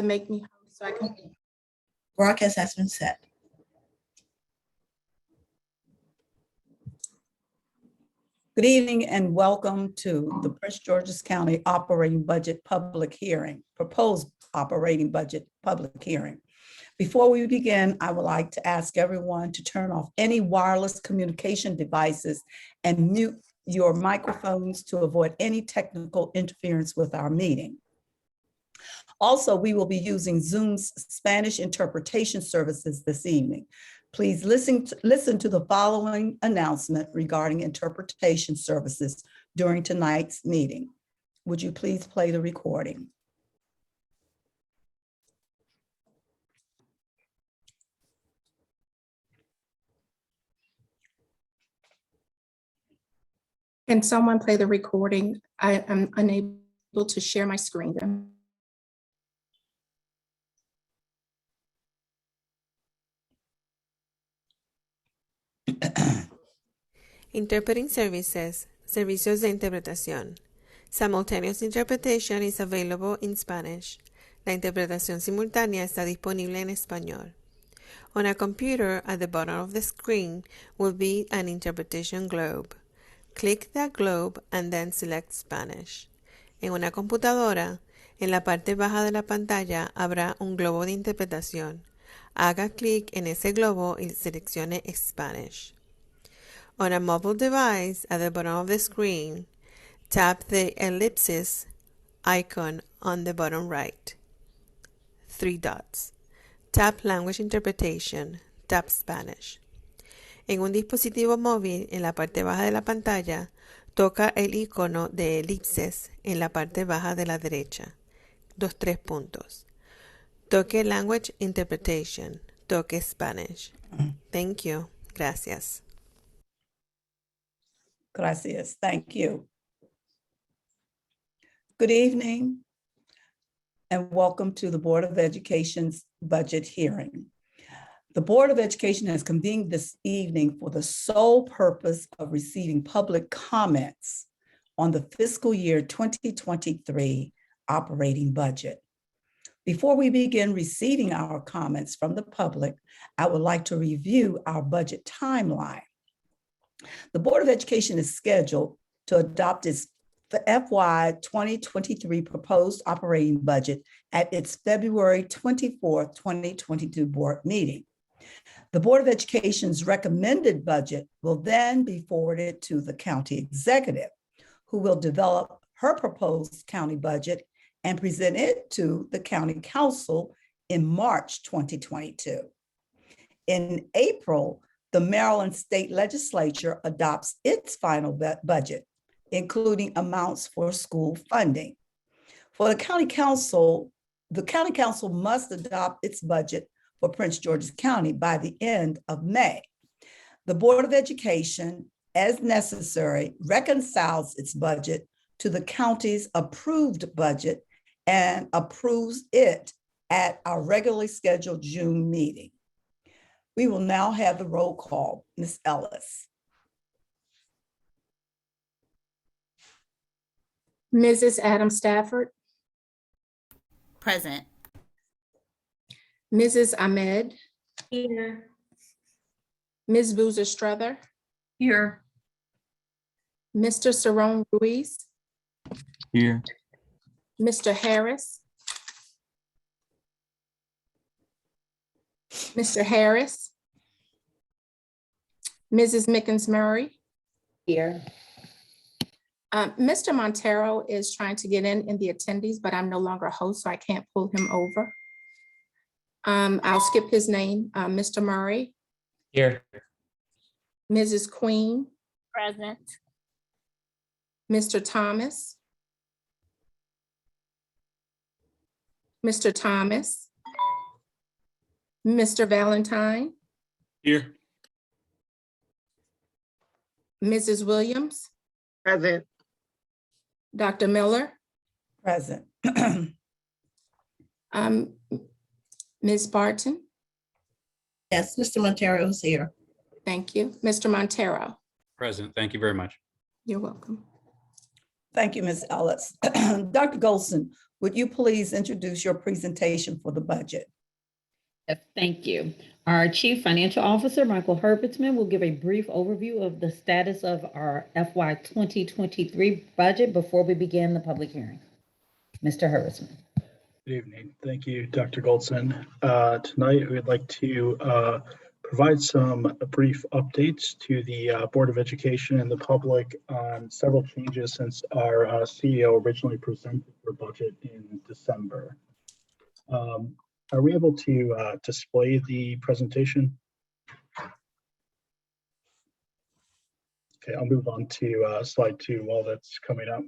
make me host so I can. Broadcast has been set. Good evening and welcome to the Prince George's County Operating Budget Public Hearing, proposed operating budget public hearing. Before we begin, I would like to ask everyone to turn off any wireless communication devices and mute your microphones to avoid any technical interference with our meeting. Also, we will be using Zoom's Spanish interpretation services this evening. Please listen to the following announcement regarding interpretation services during tonight's meeting. Would you please play the recording? Can someone play the recording? I am unable to share my screen. Interpreting services, servicios de interpretación. Simultaneous interpretation is available in Spanish. La interpretación simultánea está disponible en español. On a computer, at the bottom of the screen will be an interpretation globe. Click that globe and then select Spanish. En una computadora, en la parte baja de la pantalla habrá un globo de interpretación. Haga clic en ese globo y seleccione Spanish. On a mobile device, at the bottom of the screen, tap the ellipsis icon on the bottom right. 3 dots. Tap Language Interpretation. Tap Spanish. En un dispositivo móvil, en la parte baja de la pantalla, toca el icono de elipses en la parte baja de la derecha. 3 puntos. Toque Language Interpretation. Toque Spanish. Thank you. Gracias. Gracias. Thank you. Good evening and welcome to the Board of Education's budget hearing. The Board of Education has convened this evening for the sole purpose of receiving public comments on the fiscal year 2023 operating budget. Before we begin receiving our comments from the public, I would like to review our budget timeline. The Board of Education is scheduled to adopt its FY2023 proposed operating budget at its February 24th, 2022 board meeting. The Board of Education's recommended budget will then be forwarded to the county executive, who will develop her proposed county budget and present it to the county council in March 2022. In April, the Maryland State Legislature adopts its final budget, including amounts for school funding. For the county council must adopt its budget for Prince George's County by the end of May. The Board of Education, as necessary, reconciles its budget to the county's approved budget and approves it at our regularly scheduled June meeting. We will now have the roll call. Ms. Ellis. Mrs. Adam Stafford, Present. Mrs. Ahmed, Here. Ms. Boozer Strother, Here. Mr. Cerrone Ruiz, Here. Mr. Harris, Mr. Harris, Mrs. Mickens Murray. Here. Mr. Montero is trying to get in the attendees, but I'm no longer a host, so I can't pull him over. I'll skip his name. Mr. Murray, Here. Mrs. Queen, Present. Mr. Thomas, Mr. Thomas, Mr. Valentine, Here. Mrs. Williams, Present. Dr. Miller, Present. Ms. Barton. Yes, Mr. Montero is here. Thank you. Mr. Montero. Present. Thank you very much. You're welcome. Thank you, Ms. Ellis. Dr. Golson, would you please introduce your presentation for the budget? Yes, thank you. Our Chief Financial Officer, Michael Herbertsman, will give a brief overview of the status of our FY 2023 budget before we begin the public hearing. Mr. Herbertsman. Good evening. Thank you, Dr. Goldson. Tonight, we'd like to provide some brief updates to the Board of Education and the public on several changes since our CEO originally presented their budget in December. Are we able to display the presentation? Okay, I'll move on to slide 2 while that's coming up.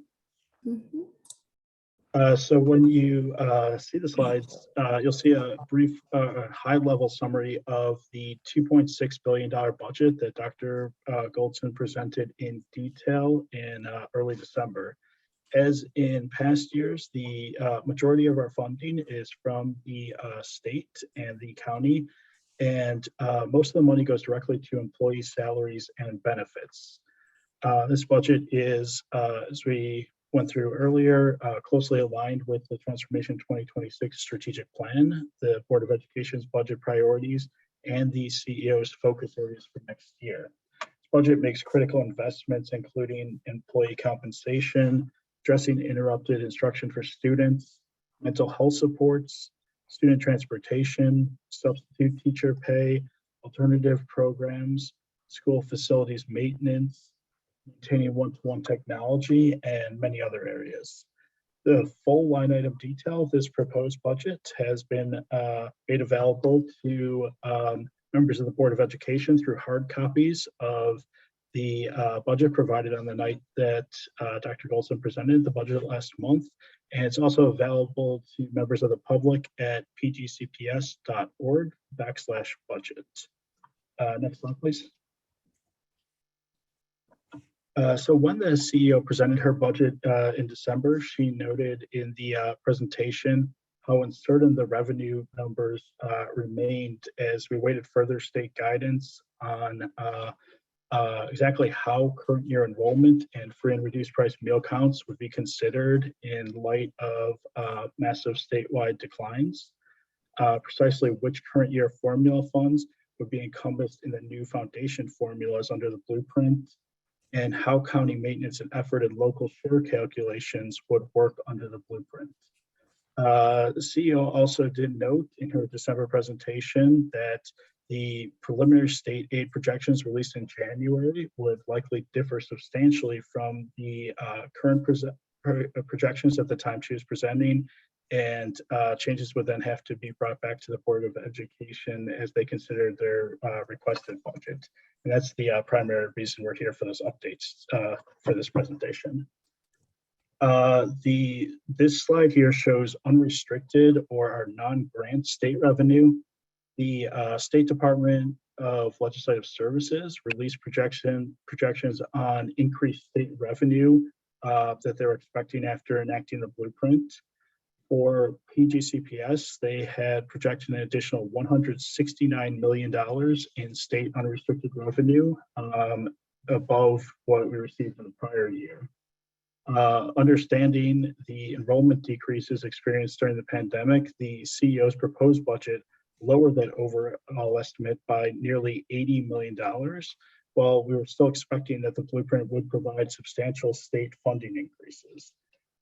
So when you see the slides, you'll see a brief high-level summary of the $2.6 billion budget that Dr. Goldson presented in detail in early December. As in past years, the majority of our funding is from the state and the county, and most of the money goes directly to employee salaries and benefits. This budget is, as we went through earlier, closely aligned with the Transformation 2026 strategic plan, the Board of Education's budget priorities, and the CEO's focus areas for next year. This budget makes critical investments, including employee compensation, addressing interrupted instruction for students, mental health supports, student transportation, substitute teacher pay, alternative programs, school facilities maintenance, maintaining one-to-one technology, and many other areas. The full line item detail of this proposed budget has been made available to members of the Board of Education through hard copies of the budget provided on the night that Dr. Goldson presented the budget last month. And it's also available to members of the public at pgcps.org/budget. Next slide, please. So when the CEO presented her budget in December, she noted in the presentation how uncertain the revenue numbers remained as we waited further state guidance on exactly how current year enrollment and free and reduced price meal counts would be considered in light of massive statewide declines. Precisely which current year formula funds would be encompassed in the new foundation formulas under the blueprint, and how county maintenance and effort and local share calculations would work under the blueprint. The CEO also did note in her December presentation that the preliminary state aid projections released in January would likely differ substantially from the current projections at the time she was presenting, and changes would then have to be brought back to the Board of Education as they consider their requested budget. And that's the primary reason we're here for those updates for this presentation. This slide here shows unrestricted or our non-grant state revenue. The State Department of Legislative Services released projections on increased state revenue that they're expecting after enacting the blueprint. For PGCPS, they had projected an additional $169 million in state unrestricted revenue above what we received in the prior year. Understanding the enrollment decreases experienced during the pandemic, the CEO's proposed budget lowered that overall estimate by nearly $80 million, while we were still expecting that the blueprint would provide substantial state funding increases.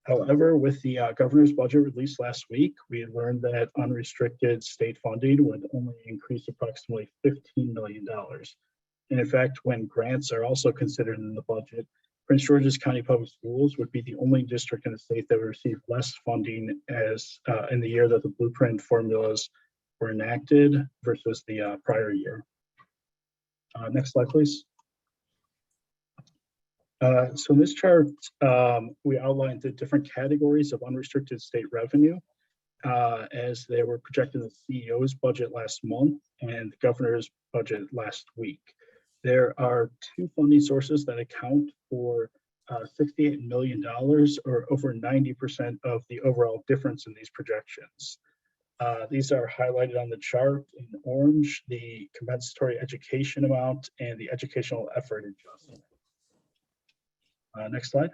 However, with the governor's budget released last week, we had learned that unrestricted state funding would only increase approximately $15 million. And in fact, when grants are also considered in the budget, Prince George's County Public Schools would be the only district in the state that would receive less funding as in the year that the blueprint formulas were enacted versus the prior year. Next slide, please. So in this chart, we outlined the different categories of unrestricted state revenue as they were projected in the CEO's budget last month and the governor's budget last week. There are two funding sources that account for $68 million, or over 90% of the overall difference in these projections. These are highlighted on the chart in orange: the compensatory education amount and the educational effort adjustment. Next slide.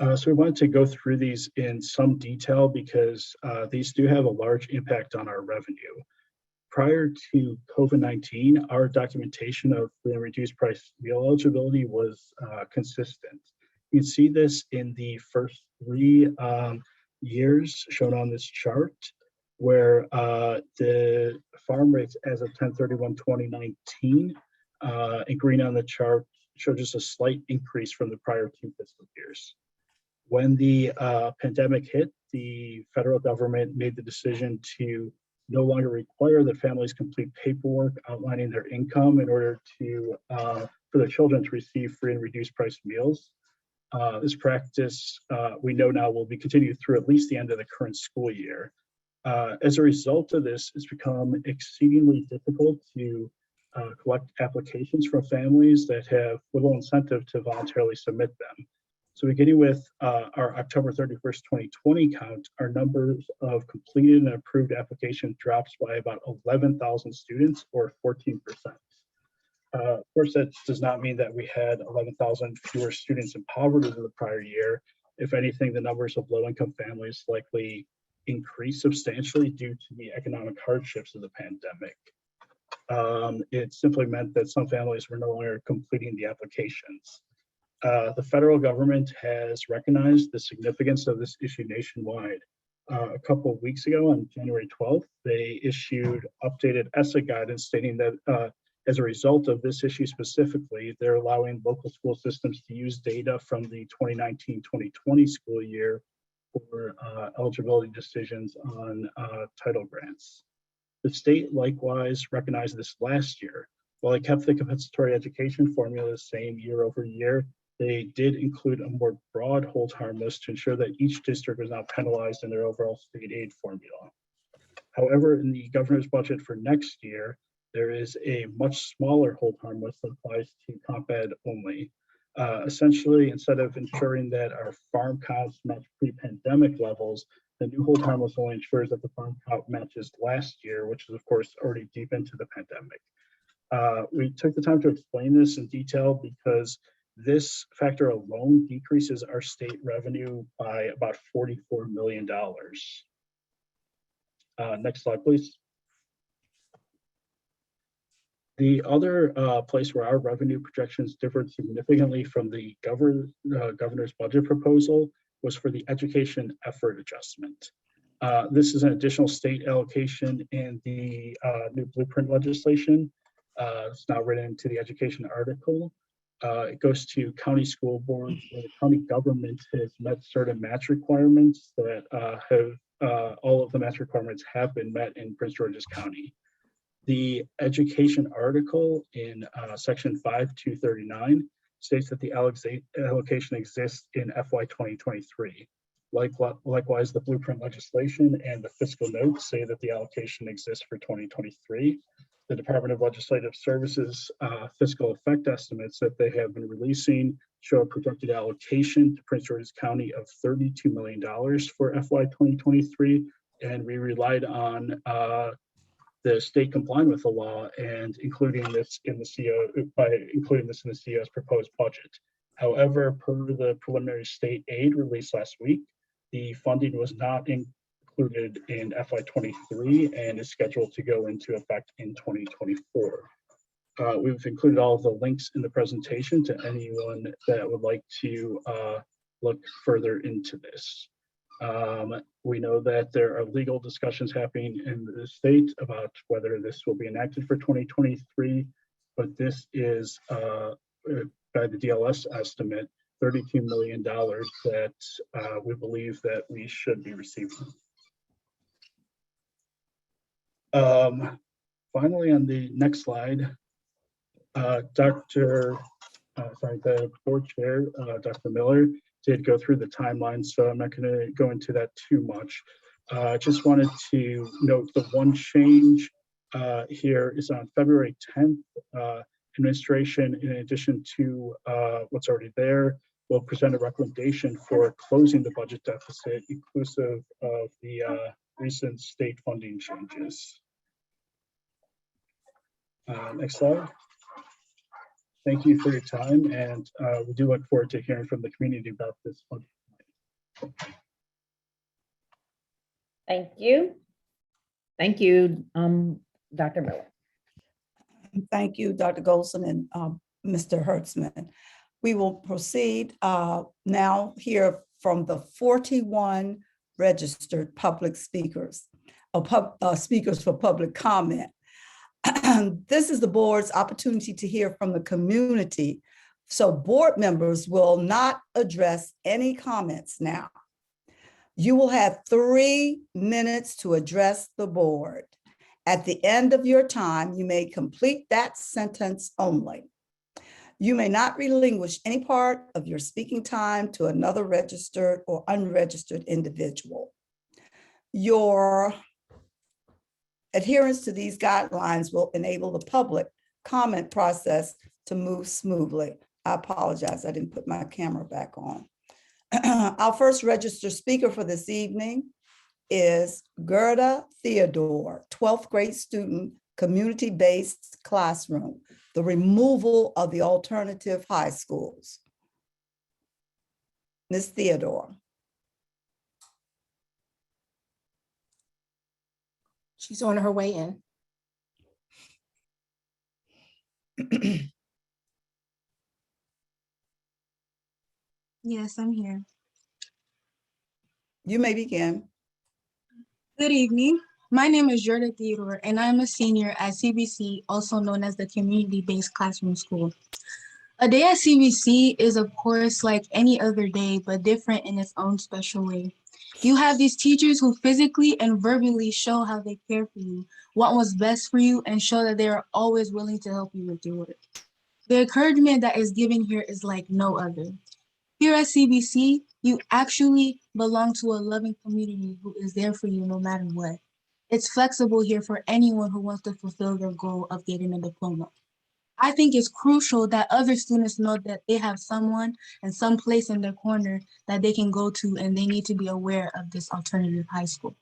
So we wanted to go through these in some detail because these do have a large impact on our revenue. Prior to COVID-19, our documentation of the reduced price meal eligibility was consistent. You can see this in the first 3 years shown on this chart, where the farm rates as of 10/31/2019 in green on the chart show just a slight increase from the prior 2 fiscal years. When the pandemic hit, the federal government made the decision to no longer require that families complete paperwork outlining their income in order to for their children to receive free and reduced price meals. This practice, we know now, will be continued through at least the end of the current school year. As a result of this, it's become exceedingly difficult to collect applications from families that have little incentive to voluntarily submit them. So beginning with our October 31st, 2020 count, our numbers of completed and approved applications drops by about 11,000 students, or 14%. Of course, that does not mean that we had 11,000 fewer students in poverty than the prior year. If anything, the numbers of low-income families likely increased substantially due to the economic hardships of the pandemic. It simply meant that some families were no longer completing the applications. The federal government has recognized the significance of this issue nationwide. A couple of weeks ago, on January 12th, they issued updated ESSA guidance stating that as a result of this issue specifically, they're allowing local school systems to use data from the 2019-2020 school year for eligibility decisions on title grants. The state likewise recognized this last year. While they kept the compensatory education formula the same year over year, they did include a more broad hold harmless to ensure that each district was not penalized in their overall state aid formula. However, in the governor's budget for next year, there is a much smaller hold harmless that applies to comp ed only. Essentially, instead of ensuring that our farm counts match pre-pandemic levels, the new hold harmless only ensures that the farm count matches last year, which is of course already deep into the pandemic. We took the time to explain this in detail because this factor alone decreases our state revenue by about $44 million. Next slide, please. The other place where our revenue projections differed significantly from the governor's budget proposal was for the education effort adjustment. This is an additional state allocation in the new blueprint legislation. It's now written into the education article. It goes to county school boards where the county government has met certain match requirements that all of the match requirements have been met in Prince George's County. The education article in section 5239 states that the allocation exists in FY2023. Likewise, the blueprint legislation and the fiscal notes say that the allocation exists for 2023. The Department of Legislative Services fiscal effect estimates that they have been releasing show a projected allocation to Prince George's County of $32 million for FY2023, and we relied on the state complying with the law and including this in the CO by including this in the CO's proposed budget. However, per the preliminary state aid released last week, the funding was not included in FY23 and is scheduled to go into effect in 2024. We've included all of the links in the presentation to anyone that would like to look further into this. We know that there are legal discussions happening in the state about whether this will be enacted for 2023, but this is by the DLS estimate, $32 million that we believe that we should be receiving. Finally, on the next slide, the board chair, Dr. Miller, did go through the timeline, so I'm not going to go into that too much. I just wanted to note the one change here is on February 10th. Administration, in addition to what's already there, will present a recommendation for closing the budget deficit, inclusive of the recent state funding changes. Next slide. Thank you for your time, and we do look forward to hearing from the community about this budget. Thank you. Thank you, Dr. Miller. Thank you, Dr. Golson and Mr. Hertzman. We will proceed now hear from the 41 registered public speakers, speakers for public comment. This is the board's opportunity to hear from the community. So board members will not address any comments now. You will have 3 minutes to address the board. At the end of your time, you may complete that sentence only. You may not relinquish any part of your speaking time to another registered or unregistered individual. Your adherence to these guidelines will enable the public comment process to move smoothly. I apologize, I didn't put my camera back on. Our first registered speaker for this evening is Gerda Theodore, 12th grade student, community-based classroom, the removal of the alternative high schools. Ms. Theodore. She's on her way in. Yes, I'm here. You may begin. Good evening. My name is Jordan Theodore, and I'm a senior at CBC, also known as the Community-Based Classroom School. A day at CBC is, of course, like any other day, but different in its own special way. You have these teachers who physically and verbally show how they care for you, want what's best for you, and show that they are always willing to help you with your work. The encouragement that is given here is like no other. Here at CBC, you actually belong to a loving community who is there for you no matter what. It's flexible here for anyone who wants to fulfill their goal of getting a diploma. I think it's crucial that other students know that they have someone and some place in their corner that they can go to, and they need to be aware of this alternative high school.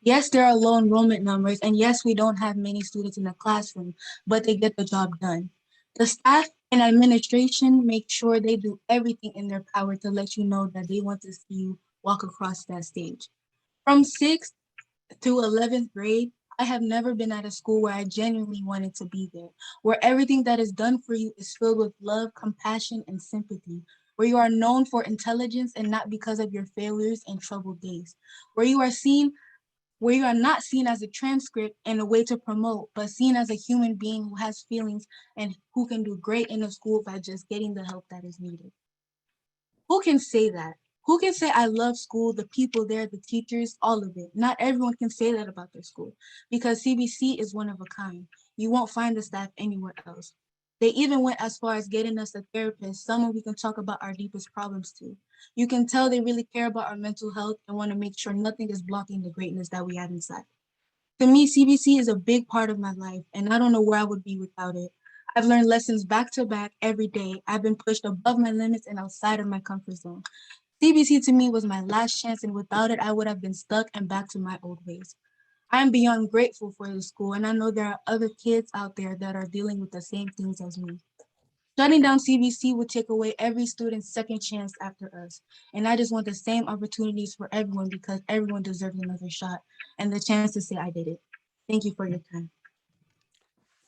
Yes, there are low enrollment numbers, and yes, we don't have many students in the classroom, but they get the job done. The staff and administration make sure they do everything in their power to let you know that they want to see you walk across that stage. From 6th to 11th grade, I have never been at a school where I genuinely wanted to be there, where everything that is done for you is filled with love, compassion, and sympathy, where you are known for intelligence and not because of your failures and troubled days, where you are not seen as a transcript and a way to promote, but seen as a human being who has feelings and who can do great in a school by just getting the help that is needed. Who can say that? Who can say, I love school, the people there, the teachers, all of it? Not everyone can say that about their school, because CBC is one of a kind. You won't find the staff anywhere else. They even went as far as getting us a therapist, someone we can talk about our deepest problems to. You can tell they really care about our mental health and want to make sure nothing is blocking the greatness that we have inside. To me, CBC is a big part of my life, and I don't know where I would be without it. I've learned lessons back to back every day. I've been pushed above my limits and outside of my comfort zone. CBC to me was my last chance, and without it, I would have been stuck and back to my old ways. I am beyond grateful for the school, and I know there are other kids out there that are dealing with the same things as me. Shutting down CBC would take away every student's second chance after us. And I just want the same opportunities for everyone, because everyone deserves another shot and the chance to say I did it. Thank you for your time.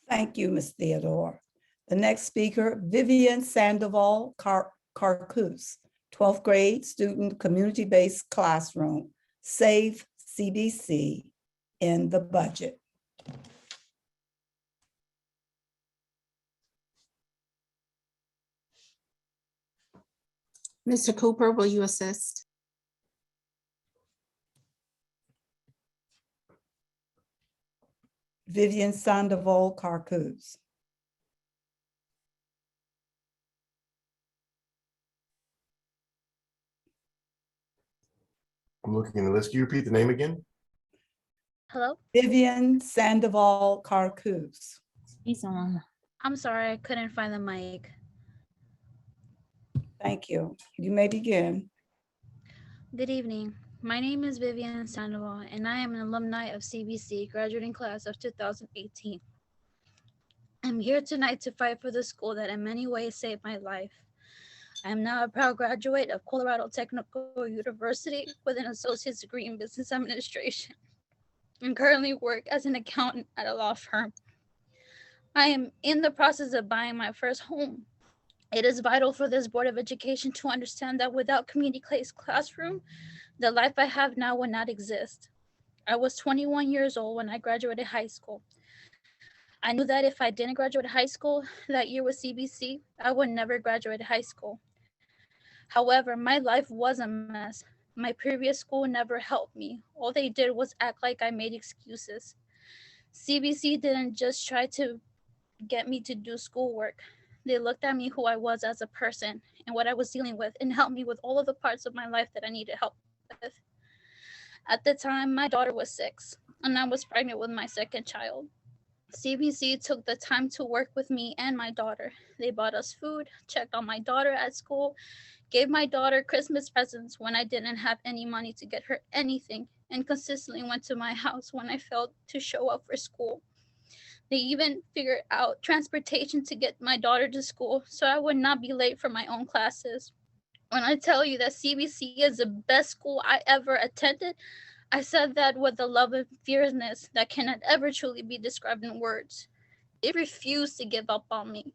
Thank you, Ms. Theodore. The next speaker, Vivian Sandoval Carcus, 12th grade student, community-based classroom, Save CBC in the budget. Mr. Cooper, will you assist? Vivian Sandoval Carcus. I'm looking in the list. Can you repeat the name again? Hello? Vivian Sandoval Carcus. He's on. I'm sorry, I couldn't find the mic. Thank you. You may begin. Good evening. My name is Vivian Sandoval, and I am an alumni of CBC, graduating class of 2018. I'm here tonight to fight for the school that in many ways saved my life. I am now a proud graduate of Colorado Technical University with an associate's degree in business administration and currently work as an accountant at a law firm. I am in the process of buying my first home. It is vital for this Board of Education to understand that without community classroom, the life I have now would not exist. I was 21 years old when I graduated high school. I knew that if I didn't graduate high school that year with CBC, I would never graduate high school. However, my life was a mess. My previous school never helped me. All they did was act like I made excuses. CBC didn't just try to get me to do schoolwork. They looked at me who I was as a person and what I was dealing with and helped me with all of the parts of my life that I needed help with. At the time, my daughter was 6 and I was pregnant with my second child. CBC took the time to work with me and my daughter. They bought us food, checked on my daughter at school, gave my daughter Christmas presents when I didn't have any money to get her anything, and consistently went to my house when I failed to show up for school. They even figured out transportation to get my daughter to school so I would not be late for my own classes. When I tell you that CBC is the best school I ever attended, I said that with a love and fierceness that cannot ever truly be described in words. They refused to give up on me.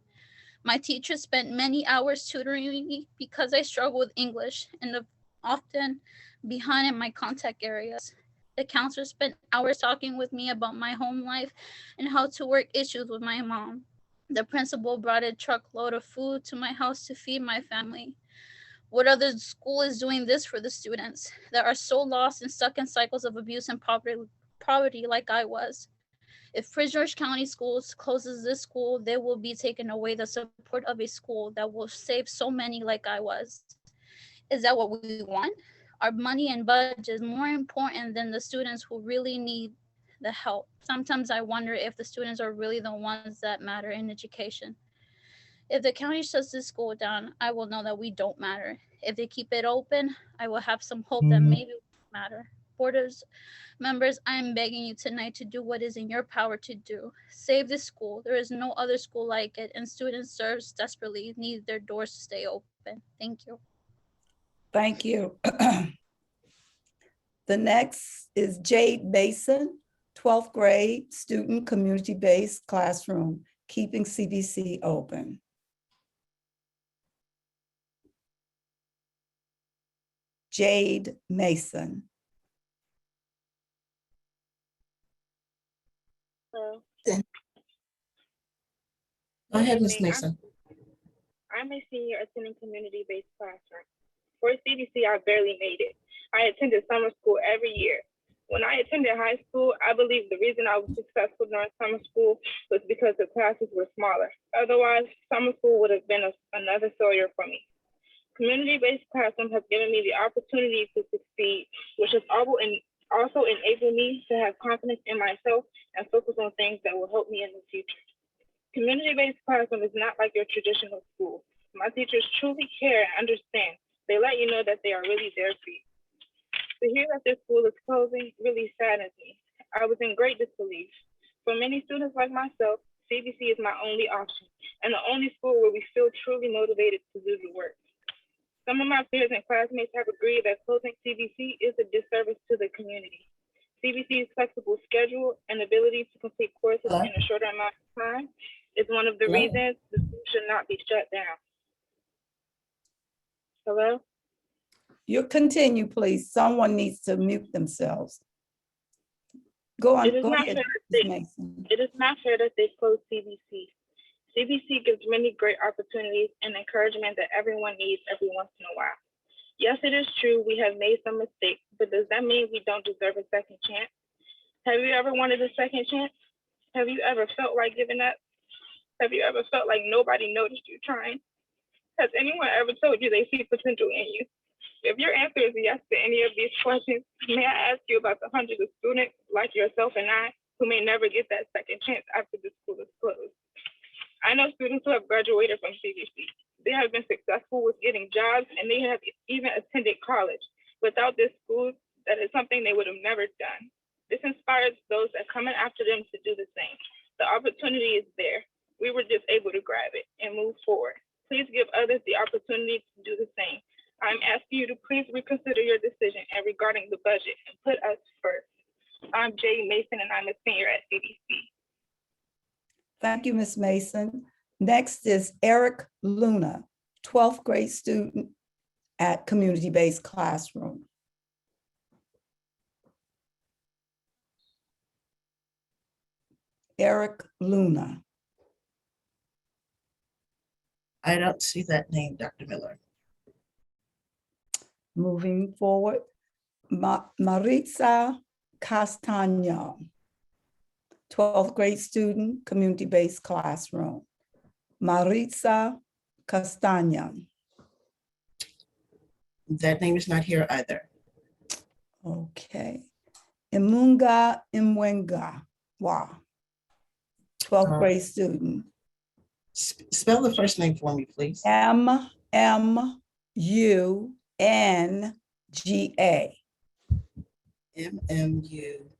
My teachers spent many hours tutoring me because I struggled with English and often behind in my contact areas. The counselor spent hours talking with me about my home life and how to work issues with my mom. The principal brought a truckload of food to my house to feed my family. What other school is doing this for the students that are so lost and stuck in cycles of abuse and poverty like I was? If Prince George County Schools closes this school, they will be taking away the support of a school that will save so many like I was. Is that what we want? Are money and budget more important than the students who really need the help? Sometimes I wonder if the students are really the ones that matter in education. If the county shuts this school down, I will know that we don't matter. If they keep it open, I will have some hope that maybe we matter. Boarders, members, I am begging you tonight to do what is in your power to do. Save this school. There is no other school like it, and students serves desperately need their doors to stay open. Thank you. Thank you. The next is Jade Mason, 12th grade student, community-based classroom, keeping CBC open. Jade Mason. Hello. Go ahead, Ms. Mason. I'm a senior attending community-based classroom. For CBC, I barely made it. I attended summer school every year. When I attended high school, I believe the reason I was successful during summer school was because the classes were smaller. Otherwise, summer school would have been another failure for me. Community-based classroom has given me the opportunity to succeed, which has also enabled me to have confidence in myself and focus on things that will help me in the future. Community-based classroom is not like your traditional school. My teachers truly care and understand. They let you know that they are really there for you. To hear that this school is closing really saddens me. I was in great disbelief. For many students like myself, CBC is my only option and the only school where we feel truly motivated to do the work. Some of my peers and classmates have agreed that closing CBC is a disservice to the community. CBC's flexible schedule and ability to complete courses in a shorter amount of time is one of the reasons the school should not be shut down. Hello? You continue, please. Someone needs to mute themselves. Go on. It is not fair that they closed CBC. CBC gives many great opportunities and encouragement that everyone needs every once in a while. Yes, it is true we have made some mistakes, but does that mean we don't deserve a second chance? Have you ever wanted a second chance? Have you ever felt like giving up? Have you ever felt like nobody noticed you trying? Has anyone ever told you they see potential in you? If your answer is yes to any of these questions, may I ask you about the hundreds of students like yourself and I who may never get that second chance after the school is closed? I know students who have graduated from CBC. They have been successful with getting jobs and they have even attended college. Without this school, that is something they would have never done. This inspires those that come in after them to do the same. The opportunity is there. We were just able to grab it and move forward. Please give others the opportunity to J. Mason, and I'm a senior at CBC. Thank you, Ms. Mason. Next is Eric Luna, 12th grade student at community-based classroom. Eric Luna. I don't see that name, Dr. Miller. Moving forward, Maritza Castaño, 12th grade student, community-based classroom. Maritza Castaño. That name is not here either. Okay. Imunga Imwenga, wow. 12th grade student. Spell the first name for me, please. M-M-U-N-G-A. M-M-U.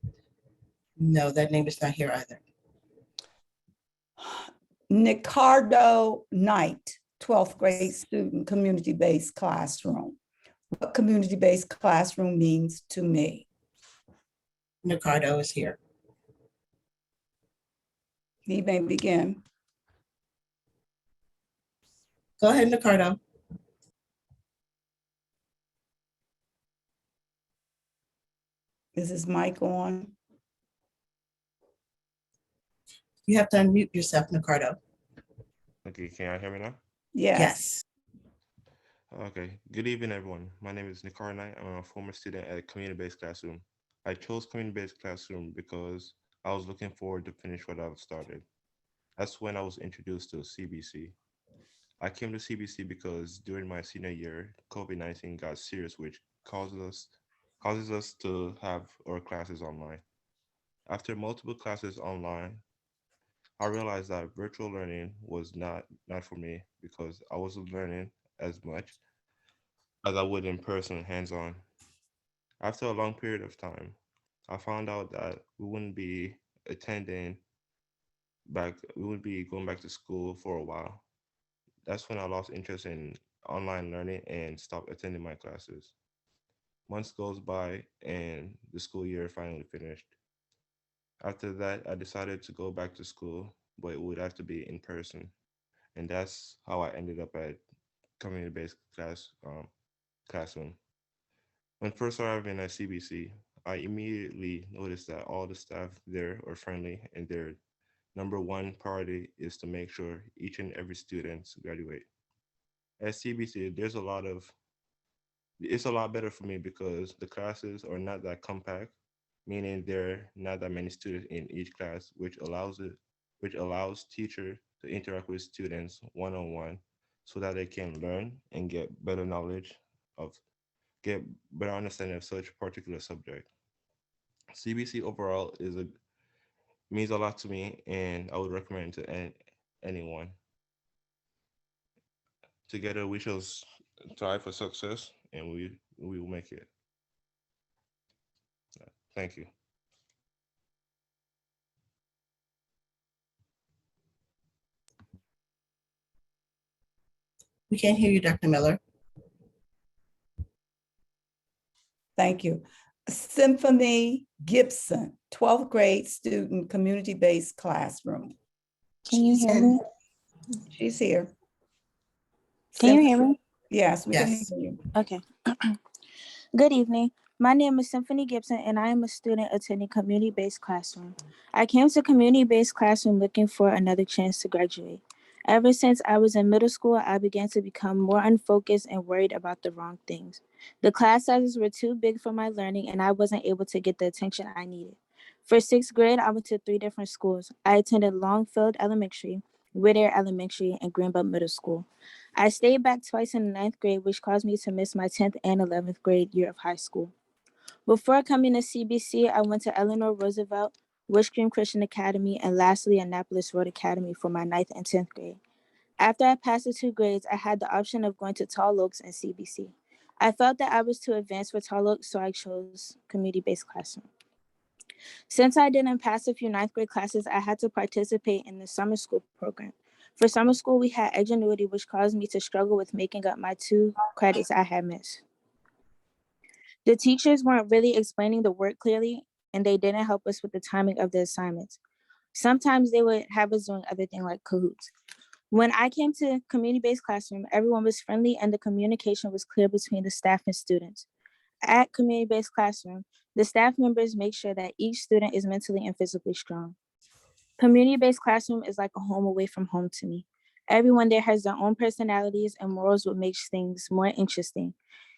No, that name is not here either. Nicardo Knight, 12th grade student, community-based classroom. What community-based classroom means to me? Nicardo is here. He may begin. Go ahead, Nicardo. Is his mic on? You have to unmute yourself, Nicardo. Okay, can you hear me now? Yes. Okay, good evening, everyone. My name is Nicar Knight. I'm a former student at a community-based classroom. I chose community-based classroom because I was looking forward to finish what I've started. That's when I was introduced to CBC. I came to CBC because during my senior year, COVID-19 got serious, which causes us to have our classes online. After multiple classes online, I realized that virtual learning was not for me because I wasn't learning as much as I would in person, hands-on. After a long period of time, I found out that we wouldn't be going back to school for a while. That's when I lost interest in online learning and stopped attending my classes. Months goes by and the school year finally finished. After that, I decided to go back to school, but it would have to be in person. And that's how I ended up at community-based classroom. When first arriving at CBC, I immediately noticed that all the staff there are friendly and their number one priority is to make sure each and every student graduate. At CBC, it's a lot better for me because the classes are not that compact, meaning there are not that many students in each class, which allows teachers to interact with students one-on-one so that they can learn and get better understanding of such particular subject. CBC overall means a lot to me, and I would recommend it to anyone. Together, we shall strive for success, and we will make it. Thank you. We can't hear you, Dr. Miller. Thank you. Symphony Gibson, 12th grade student, community-based classroom. Can you hear me? She's here. Can you hear me? Yes, we can Yes. hear you. Okay. Good evening. My name is Symphony Gibson, and I am a student attending community-based classroom. I came to community-based classroom looking for another chance to graduate. Ever since I was in middle school, I began to become more unfocused and worried about the wrong things. The class sizes were too big for my learning, and I wasn't able to get the attention I needed. For 6th grade, I went to 3 different schools. I attended Longfield Elementary, Whittier Elementary, and Greenbelt Middle School. I stayed back twice in the 9th grade, which caused me to miss my 10th and 11th grade year of high school. Before coming to CBC, I went to Eleanor Roosevelt, Witch Creek Christian Academy, and lastly, Annapolis Road Academy for my 9th and 10th grade. After I passed the 2 grades, I had the option of going to Tall Oaks and CBC. I felt that I was too advanced for Tall Oaks, so I chose community-based classroom. Since I didn't pass a few 9th grade classes, I had to participate in the summer school program. For summer school, we had ingenuity, which caused me to struggle with making up my 2 credits I had missed. The teachers weren't really explaining the work clearly, and they didn't help us with the timing of the assignments. Sometimes they would have us doing other things like cahoots. When I came to community-based classroom, everyone was friendly and the communication was clear between the staff and students. At community-based classroom, the staff members make sure that each student is mentally and physically strong. Community-based classroom is like a home away from home to me. Everyone there has their own personalities and morals, what makes things more interesting.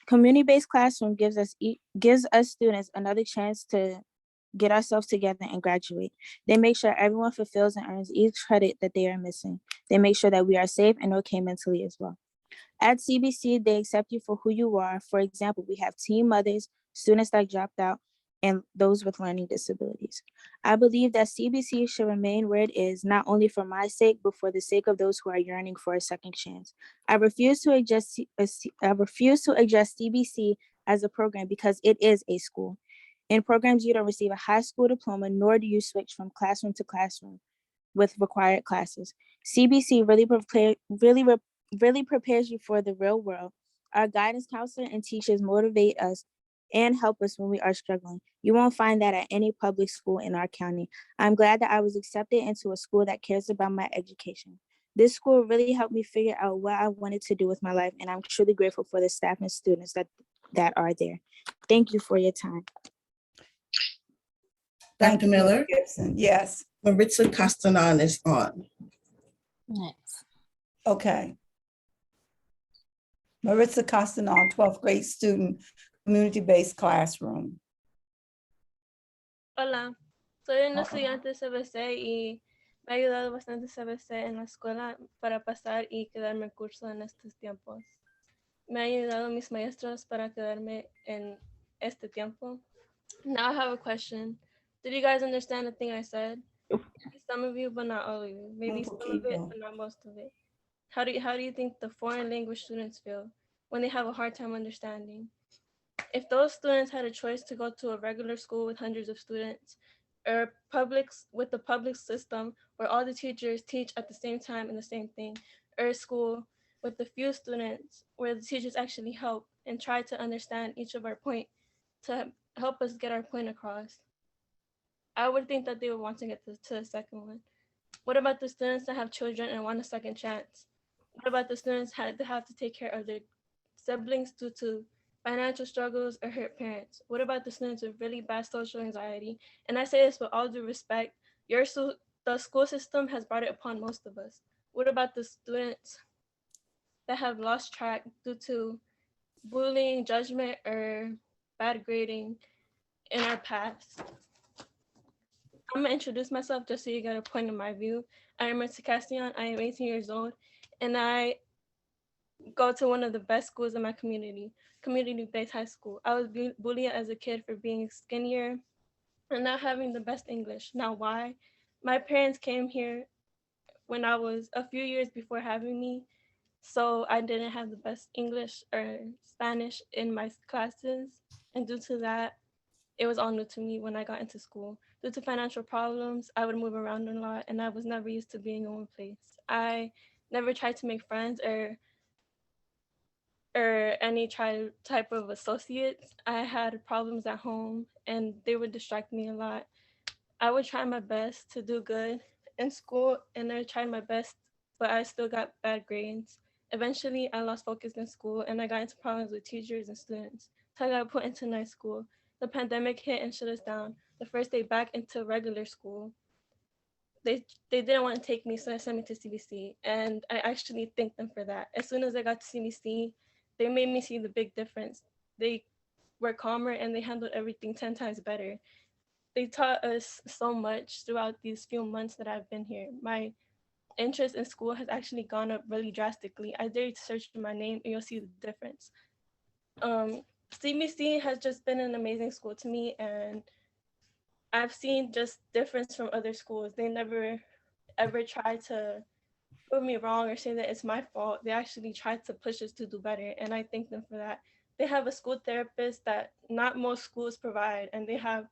Community-based classroom gives us students another chance to get ourselves together and graduate. They make sure everyone fulfills and earns each credit that they are missing. They make sure that we are safe and okay mentally as well. At CBC, they accept you for who you are. For example, we have teen mothers, students that dropped out, and those with learning disabilities. I believe that CBC should remain where it is, not only for my sake, but for the sake of those who are yearning for a second chance. I refuse to adjust CBC as a program because it is a school. In programs, you don't receive a high school diploma, nor do you switch from classroom to classroom with required classes. CBC really prepares you for the real world. Our guidance counselor and teachers motivate us and help us when we are struggling. You won't find that at any public school in our county. I'm glad that I was accepted into a school that cares about my education. This school really helped me figure out what I wanted to do with my life, and I'm truly grateful for the staff and students that are there. Thank you for your time. Thank Dr. you, Miller? Gibson. Yes. Maritza Castanon is on. Next. Okay. Maritza Castanon, 12th grade student, community-based classroom. Hola, soy una estudiante de CBC y me ha ayudado bastante CBC en la escuela para pasar y quedarme en curso en estos tiempos. Me ha ayudado mis maestros para quedarme en este tiempo. Now I have a question. Did you guys understand the thing I said? Some of you, but not all of you. Maybe some of it, but not most of it. How do you think the foreign language students feel when they have a hard time understanding? If those students had a choice to go to a regular school with hundreds of students, or with the public system where all the teachers teach at the same time in the same thing, or a school with a few students where the teachers actually help and try to understand each of our point to help us get our point across, I would think that they would want to get to the second one. What about the students that have children and want a second chance? What about the students that have to take care of their siblings due to financial struggles or hurt parents? What about the students with really bad social anxiety? And I say this with all due respect, the school system has brought it upon most of us. What about the students that have lost track due to bullying, judgment, or bad grading in our past? I'm gonna introduce myself just so you get a point of my view. I am Maritza Castanon, I am 18 years old, and I go to one of the best schools in my community-based high school. I was bullied as a kid for being skinnier and not having the best English. Now why? My parents came here when I was a few years before having me, so I didn't have the best English or Spanish in my classes, and due to that, it was all new to me when I got into school. Due to financial problems, I would move around a lot and I was never used to being in one place. I never tried to make friends or any type of associates. I had problems at home and they would distract me a lot. I would try my best to do good in school and I tried my best, but I still got bad grades. Eventually, I lost focus in school and I got into problems with teachers and students. So I got put into night school. The pandemic hit and shut us down. The first day back into regular school, they didn't want to take me, so they sent me to CBC. And I actually thank them for that. As soon as I got to CBC, they made me see the big difference. They were calmer and they handled everything 10 times better. They taught us so much throughout these few months that I've been here. My interest in school has actually gone up really drastically. I dare you to search for my name and you'll see the difference. CBC has just been an amazing school to me, and I've seen just difference from other schools. They never ever try to prove me wrong or say that it's my fault. They actually try to push us to do better, and I thank them for that. They have a school therapist that not most schools provide, and they have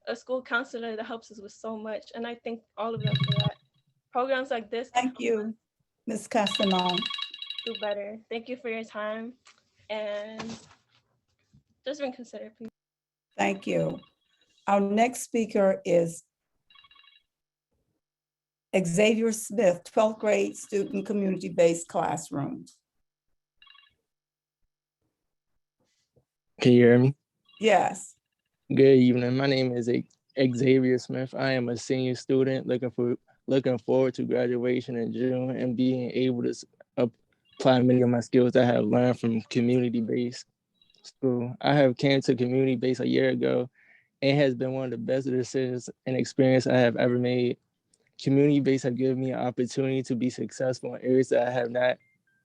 a school counselor that helps us with so much, and I thank all of them for that. Programs like this. Thank you, Ms. Castanon. Do better. Thank you for your time, and just reconsider, please. Thank you. Our next speaker is Xavier Smith, 12th grade student, community-based classroom. Can you hear me? Yes. Good evening. My name is Xavier Smith. I am a senior student looking forward to graduation in June and being able to apply many of my skills that I have learned from community-based school. I have came to community-based a year ago. It has been one of the best decisions and experience I have ever made. Community-based have given me an opportunity to be successful in areas that I have not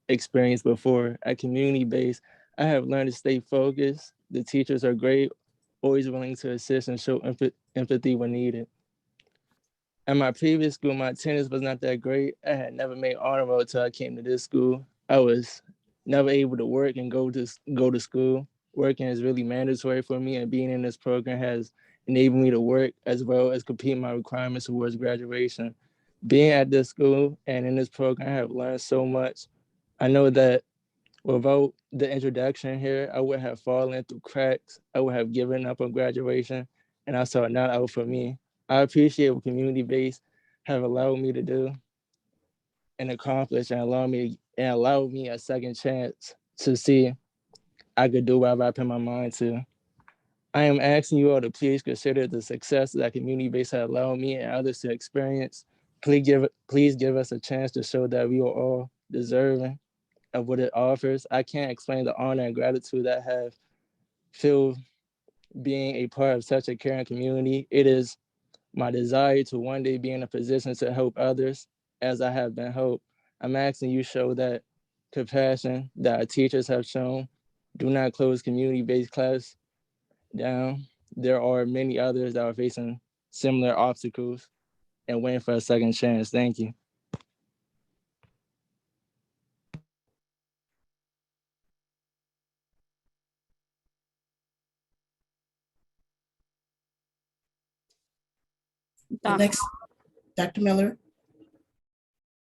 experienced before. At community-based, I have learned to stay focused. The teachers are great, always willing to assist and show empathy when needed. At my previous school, my attendance was not that great. I had never made honor roll until I came to this school. I was never able to work and go to school. Working is really mandatory for me, and being in this program has enabled me to work as well as complete my requirements towards graduation. Being at this school and in this program, I have learned so much. I know that without the introduction here, I would have fallen through cracks. I would have given up on graduation, and I saw it not out for me. I appreciate what community-based have allowed me to do and accomplish, and allowed me a second chance to see I could do whatever I put my mind to. I am asking you all to please consider the success that community-based has allowed me and others to experience. Please give us a chance to show that we are all deserving of what it offers. I can't explain the honor and gratitude that I have feel being a part of such a caring community. It is my desire to one day be in a position to help others as I have been helped. I'm asking you show that compassion that our teachers have shown. Do not close community-based class down. There are many others that are facing similar obstacles and waiting for a second chance. Thank you. The next, Dr. Miller.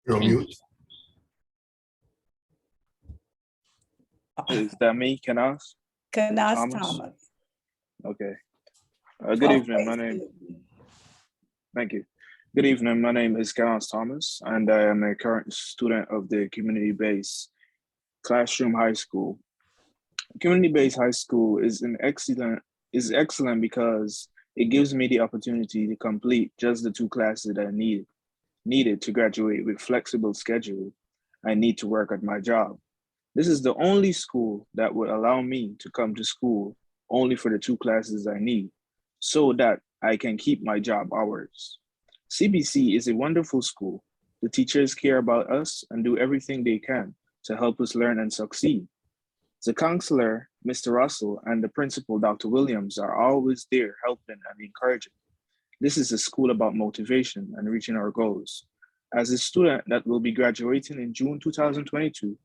You're on mute. Is that me, Kenas? Kenas Thomas. Okay. Good evening. Thank you. Good evening. My name is Kenas Thomas, and I am a current student of the community-based classroom high school. Community-based high school is excellent because it gives me the opportunity to complete just the 2 classes that I needed to graduate with flexible schedule. I need to work at my job. This is the only school that would allow me to come to school only for the 2 classes I need so that I can keep my job hours. CBC is a wonderful school. The teachers care about us and do everything they can to help us learn and succeed. The counselor, Mr. Russell, and the principal, Dr. Williams, are always there helping and encouraging. This is a school about motivation and reaching our goals. As a student that will be graduating in June 2022,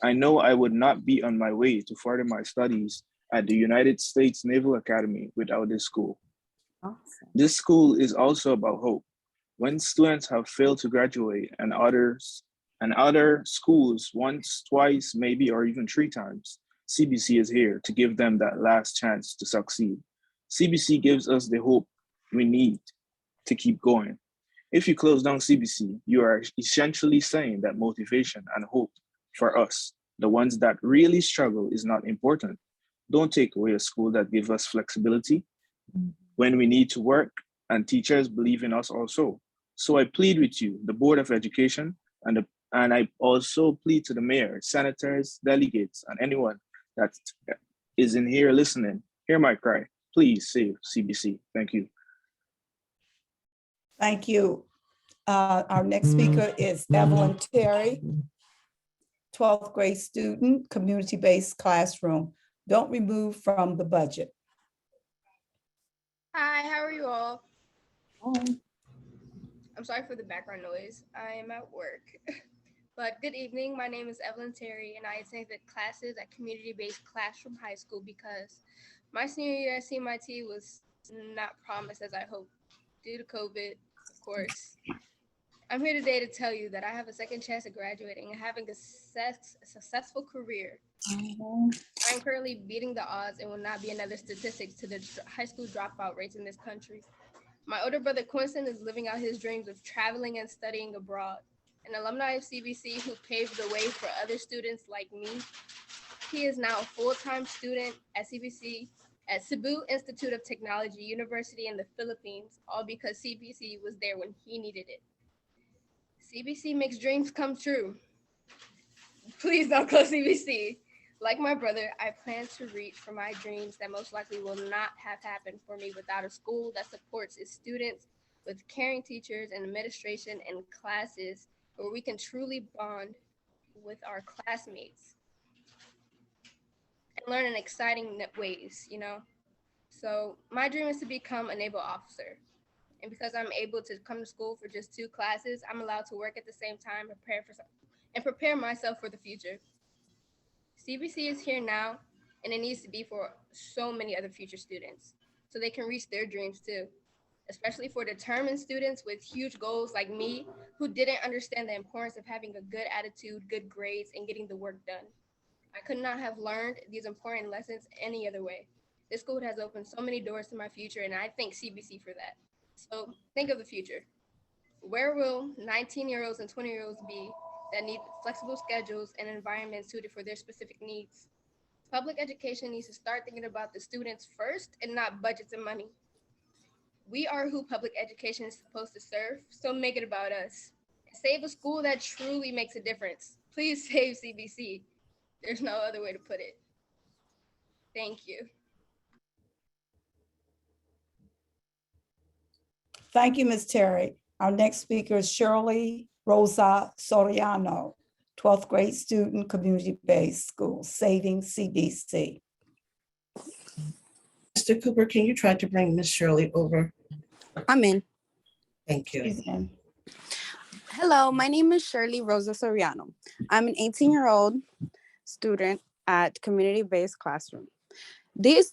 I know I would not be on my way to further my studies at the United States Naval Academy without this school. Awesome. This school is also about hope. When students have failed to graduate and other schools once, twice, maybe, or even 3 times, CBC is here to give them that last chance to succeed. CBC gives us the hope we need to keep going. If you close down CBC, you are essentially saying that motivation and hope for us, the ones that really struggle, is not important. Don't take away a school that gives us flexibility when we need to work, and teachers believe in us also. So I plead with you, the Board of Education, and I also plead to the mayor, senators, delegates, and anyone that is in here listening, hear my cry. Please save CBC. Thank you. Thank you. Our next speaker is Evelyn Terry, 12th grade student, community-based classroom. Don't remove from the budget. Hi, how are you all? Hi. I'm sorry for the background noise. I am at work. But good evening. My name is Evelyn Terry, and I attend the classes at community-based classroom high school because my senior year at CMIT was not promised as I hoped due to COVID, of course. I'm here today to tell you that I have a second chance at graduating and having a successful career. I'm currently beating the odds and will not be another statistic to the high school dropout rates in this country. My older brother Quincy is living out his dreams of traveling and studying abroad. An alumni of CBC who paved the way for other students like me. He is now a full-time student at CBC at Cebu Institute of Technology University in the Philippines, all because CBC was there when he needed it. CBC makes dreams come true. Please don't close CBC. Like my brother, I plan to reach for my dreams that most likely will not have happened for me without a school that supports its students with caring teachers and administration and classes where we can truly bond with our classmates and learn in exciting ways, you know? So my dream is to become a naval officer. And because I'm able to come to school for just 2 classes, I'm allowed to work at the same time, prepare myself for the future. CBC is here now, and it needs to be for so many other future students, so they can reach their dreams too, especially for determined students with huge goals like me, who didn't understand the importance of having a good attitude, good grades, and getting the work done. I could not have learned these important lessons any other way. This school has opened so many doors to my future, and I thank CBC for that. So think of the future. Where will 19-year-olds and 20-year-olds be that need flexible schedules and environments suited for their specific needs? Public education needs to start thinking about the students first and not budgets and money. We are who public education is supposed to serve, so make it about us. Save a school that truly makes a difference. Please save CBC. There's no other way to put it. Thank you. Thank you, Ms. Terry. Our next speaker is Shirley Rosa Soriano, 12th grade student, community-based school, Saving CBC. Mr. Cooper, can you try to bring Ms. Shirley over? I'm in. Thank you. She's in. Hello, my name is Shirley Rosa Soriano. I'm an 18-year-old student at community-based classroom. These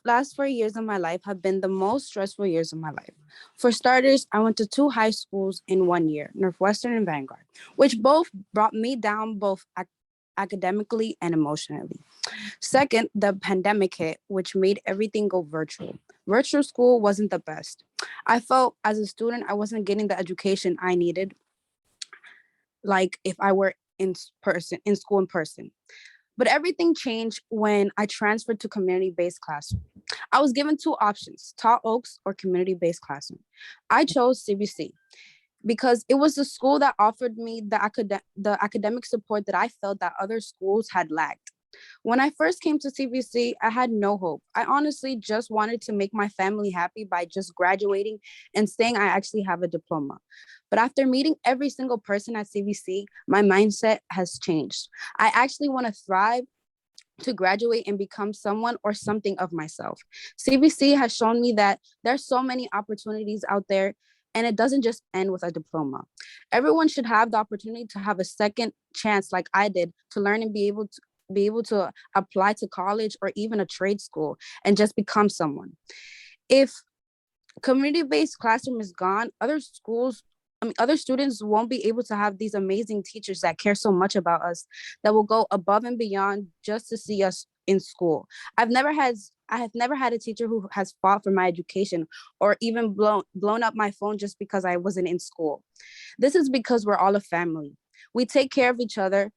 last 4 years of my life have been the most stressful years of my life. For starters, I went to 2 high schools in 1 year, Northwestern and Vanguard, which both brought me down both academically and emotionally. Second, the pandemic hit, which made everything go virtual. Virtual school wasn't the best. I felt as a student, I wasn't getting the education I needed, like if I were in school in person. But everything changed when I transferred to community-based classroom. I was given 2 options, Tall Oaks or community-based classroom. I chose CBC because it was the school that offered me the academic support that I felt that other schools had lacked. When I first came to CBC, I had no hope. I honestly just wanted to make my family happy by just graduating and saying I actually have a diploma. But after meeting every single person at CBC, my mindset has changed. I actually want to thrive, to graduate and become someone or something of myself. CBC has shown me that there's so many opportunities out there, and it doesn't just end with a diploma. Everyone should have the opportunity to have a second chance like I did to learn and be able to apply to college or even a trade school and just become someone. If community-based classroom is gone, other students won't be able to have these amazing teachers that care so much about us, that will go above and beyond just to see us in school. I have never had a teacher who has fought for my education or even blown up my phone just because I wasn't in school. This is because we're all a family. We take care of each other.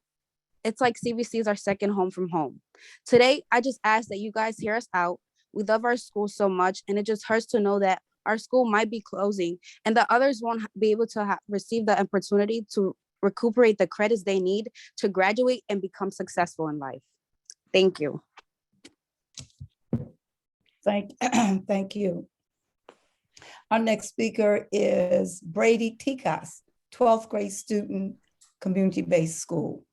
It's like CBC is our second home from home. Today, I just ask that you guys hear us out. We love our school so much, and it just hurts to know that our school might be closing and that others won't be able to receive the opportunity to recuperate the credits they need to graduate and become successful in life. Thank you. Thank you. Our next speaker is Brady Tikas, 12th grade student, community-based school.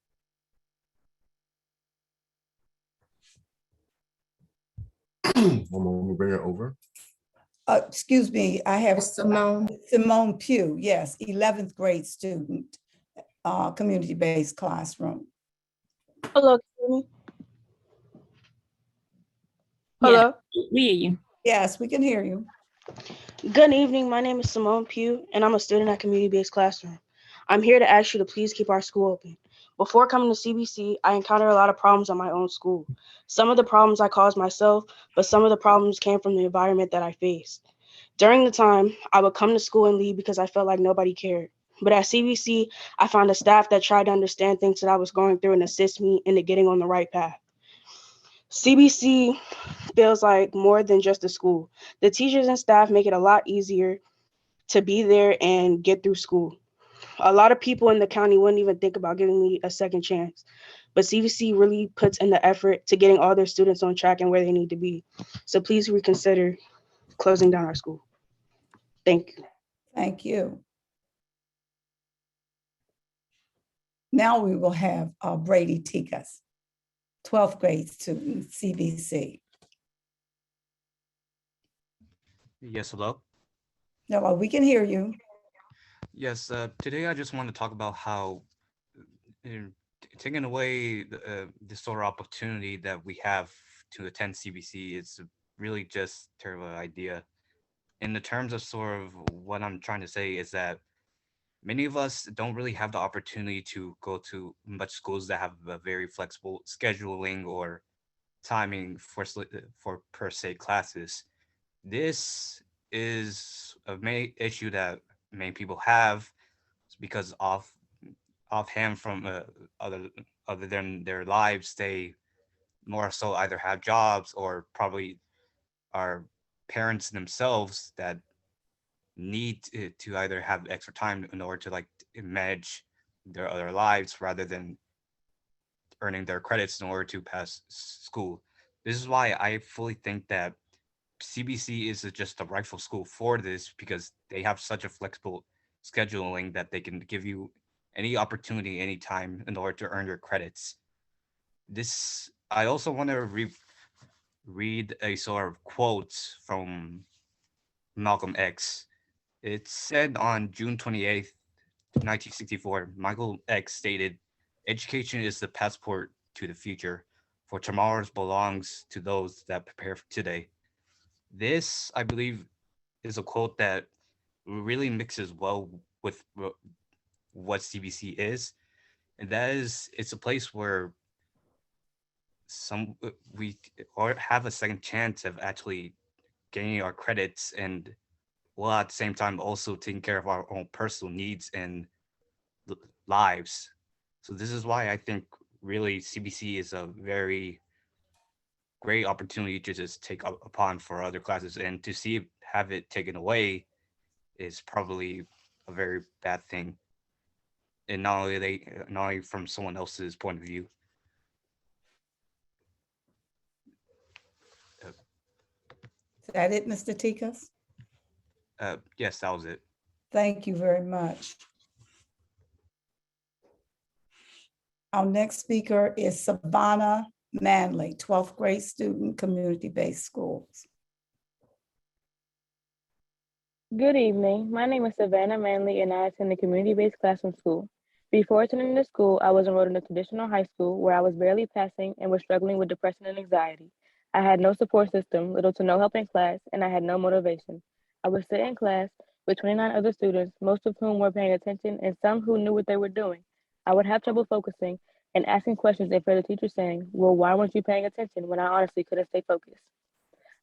Let me bring it over. Excuse me, I have Simone Pugh, yes, 11th grade student, community-based classroom. Hello, can you hear me? Hello? Yeah, we hear you. Yes, we can hear you. Good evening. My name is Simone Pugh, and I'm a student at Community-Based Classroom. I'm here to ask you to please keep our school open. Before coming to CBC, I encountered a lot of problems at my own school. Some of the problems I caused myself, but some of the problems came from the environment that I faced. During the time, I would come to school and leave because I felt like nobody cared. But at CBC, I found a staff that tried to understand things that I was going through and assist me into getting on the right path. CBC feels like more than just a school. The teachers and staff make it a lot easier to be there and get through school. A lot of people in the county wouldn't even think about giving me a second chance, but CVC really puts in the effort to getting all their students on track and where they need to be. So please reconsider closing down our school. Thank you. Thank you. Now we will have Brady Tikas, 12th grade student, CBC. Yes, hello. No, we can hear you. Yes, today I just want to talk about how taking away the sort of opportunity that we have to attend CBC is really just a terrible idea. In the terms of sort of what I'm trying to say is that many of us don't really have the opportunity to go to much schools that have a very flexible scheduling or timing for per se classes. This is a main issue that many people have because offhand from other than their lives, they more so either have jobs or probably are parents themselves that need to either have extra time in order to like manage their other lives rather than earning their credits in order to pass school. This is why I fully think that CBC is just the rightful school for this because they have such a flexible scheduling that they can give you any opportunity, anytime in order to earn your credits. I also want to read a sort of quote from Malcolm X. It said on June 28th, 1964, Michael X stated, "Education is the passport to the future, for tomorrow belongs to those that prepare for today." This, I believe, is a quote that really mixes well with what CBC is, and that is it's a place where we or have a second chance of actually gaining our credits and while at the same time also taking care of our own personal needs and lives. So this is why I think really CBC is a very great opportunity to just take up upon for other classes, and to have it taken away is probably a very bad thing. And not only from someone else's point of view. Is that it, Mr. Tikas? Yes, that was it. Thank you very much. Our next speaker is Savannah Manley, 12th grade student, community-based schools. Good evening. My name is Savannah Manley, and I attend the community-based classroom school. Before attending the school, I was enrolled in a traditional high school where I was barely passing and was struggling with depression and anxiety. I had no support system, little to no help in class, and I had no motivation. I would sit in class with 29 other students, most of whom were paying attention and some who knew what they were doing. I would have trouble focusing and asking questions and hear the teacher saying, "Well, why weren't you paying attention?" when I honestly couldn't stay focused.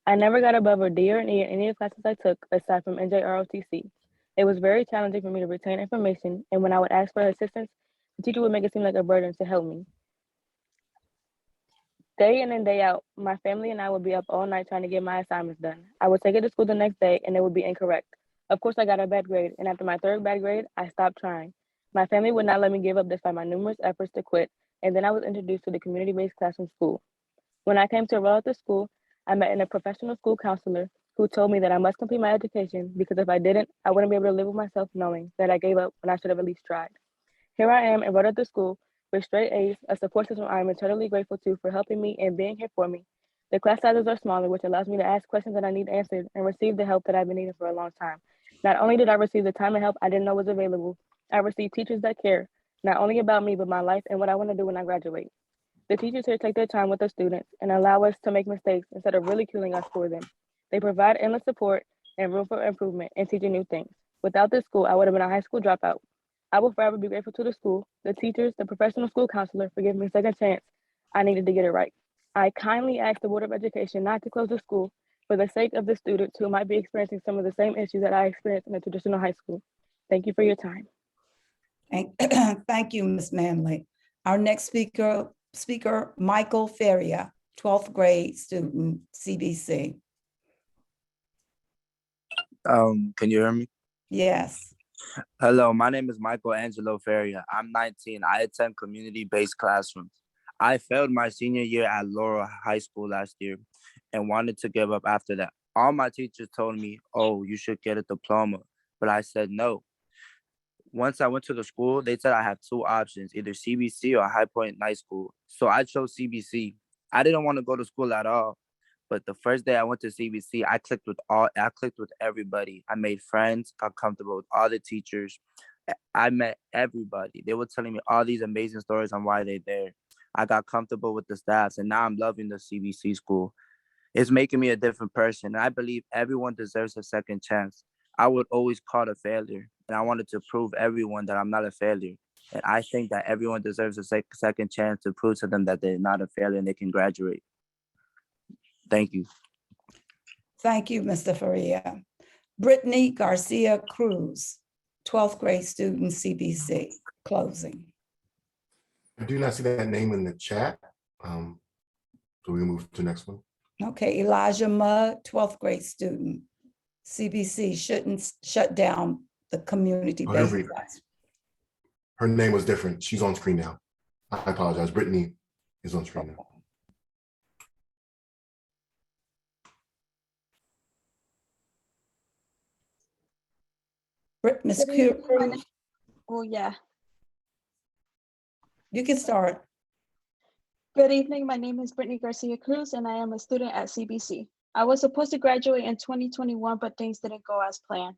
I never got above a D or an E in any of the classes I took aside from NJROTC. It was very challenging for me to retain information, and when I would ask for assistance, the teacher would make it seem like a burden to help me. Day in and day out, my family and I would be up all night trying to get my assignments done. I would take it to school the next day and it would be incorrect. Of course, I got a bad grade, and after my third bad grade, I stopped trying. My family would not let me give up despite my numerous efforts to quit, and then I was introduced to the community-based classroom school. When I came to enroll at the school, I met in a professional school counselor who told me that I must complete my education because if I didn't, I wouldn't be able to live with myself knowing that I gave up when I should have at least tried. Here I am enrolled at the school with straight A's, a support system I am eternally grateful to for helping me and being here for me. The class sizes are smaller, which allows me to ask questions that I need answered and receive the help that I've been needing for a long time. Not only did I receive the time and help I didn't know was available, I received teachers that care, not only about me, but my life and what I want to do when I graduate. The teachers here take their time with the students and allow us to make mistakes instead of ridiculing us for them. They provide endless support and room for improvement and teaching new things. Without this school, I would have been a high school dropout. I will forever be grateful to the school, the teachers, the professional school counselor for giving me a second chance. I needed to get it right. I kindly ask the Board of Education not to close the school for the sake of the students who might be experiencing some of the same issues that I experienced in a traditional high school. Thank you for your time. Thank you, Ms. Manley. Our next speaker, Michael Feria, 12th grade student, CBC. Can you hear me? Yes. Hello, my name is Michael Angelo Feria. I'm 19. I attend community-based classrooms. I failed my senior year at Laurel High School last year and wanted to give up after that. All my teachers told me, oh, you should get a diploma, but I said no. Once I went to the school, they said I have two options, either CBC or High Point Night School. So I chose CBC. I didn't want to go to school at all. But the first day I went to CBC, I clicked with everybody. I made friends, got comfortable with all the teachers. I met everybody. They were telling me all these amazing stories on why they're there. I got comfortable with the staffs, and now I'm loving the CBC school. It's making me a different person, and I believe everyone deserves a second chance. I would always call it a failure, and I wanted to prove everyone that I'm not a failure. And I think that everyone deserves a second chance to prove to them that they're not a failure and they can graduate. Thank you. Thank you, Mr. Faria. Brittany Garcia Cruz, 12th grade student, CBC, closing. I do not see that name in the chat. So we move to the next one. Okay, Elijah Mudd, 12th grade student, CBC, shouldn't shut down the community-based class. Her name was different. She's on screen now. I apologize. Brittany is on screen now. Ms. Cruz, Oh, yeah. you can start. Good evening. My name is Brittany Garcia Cruz, and I am a student at CBC. I was supposed to graduate in 2021, but things didn't go as planned.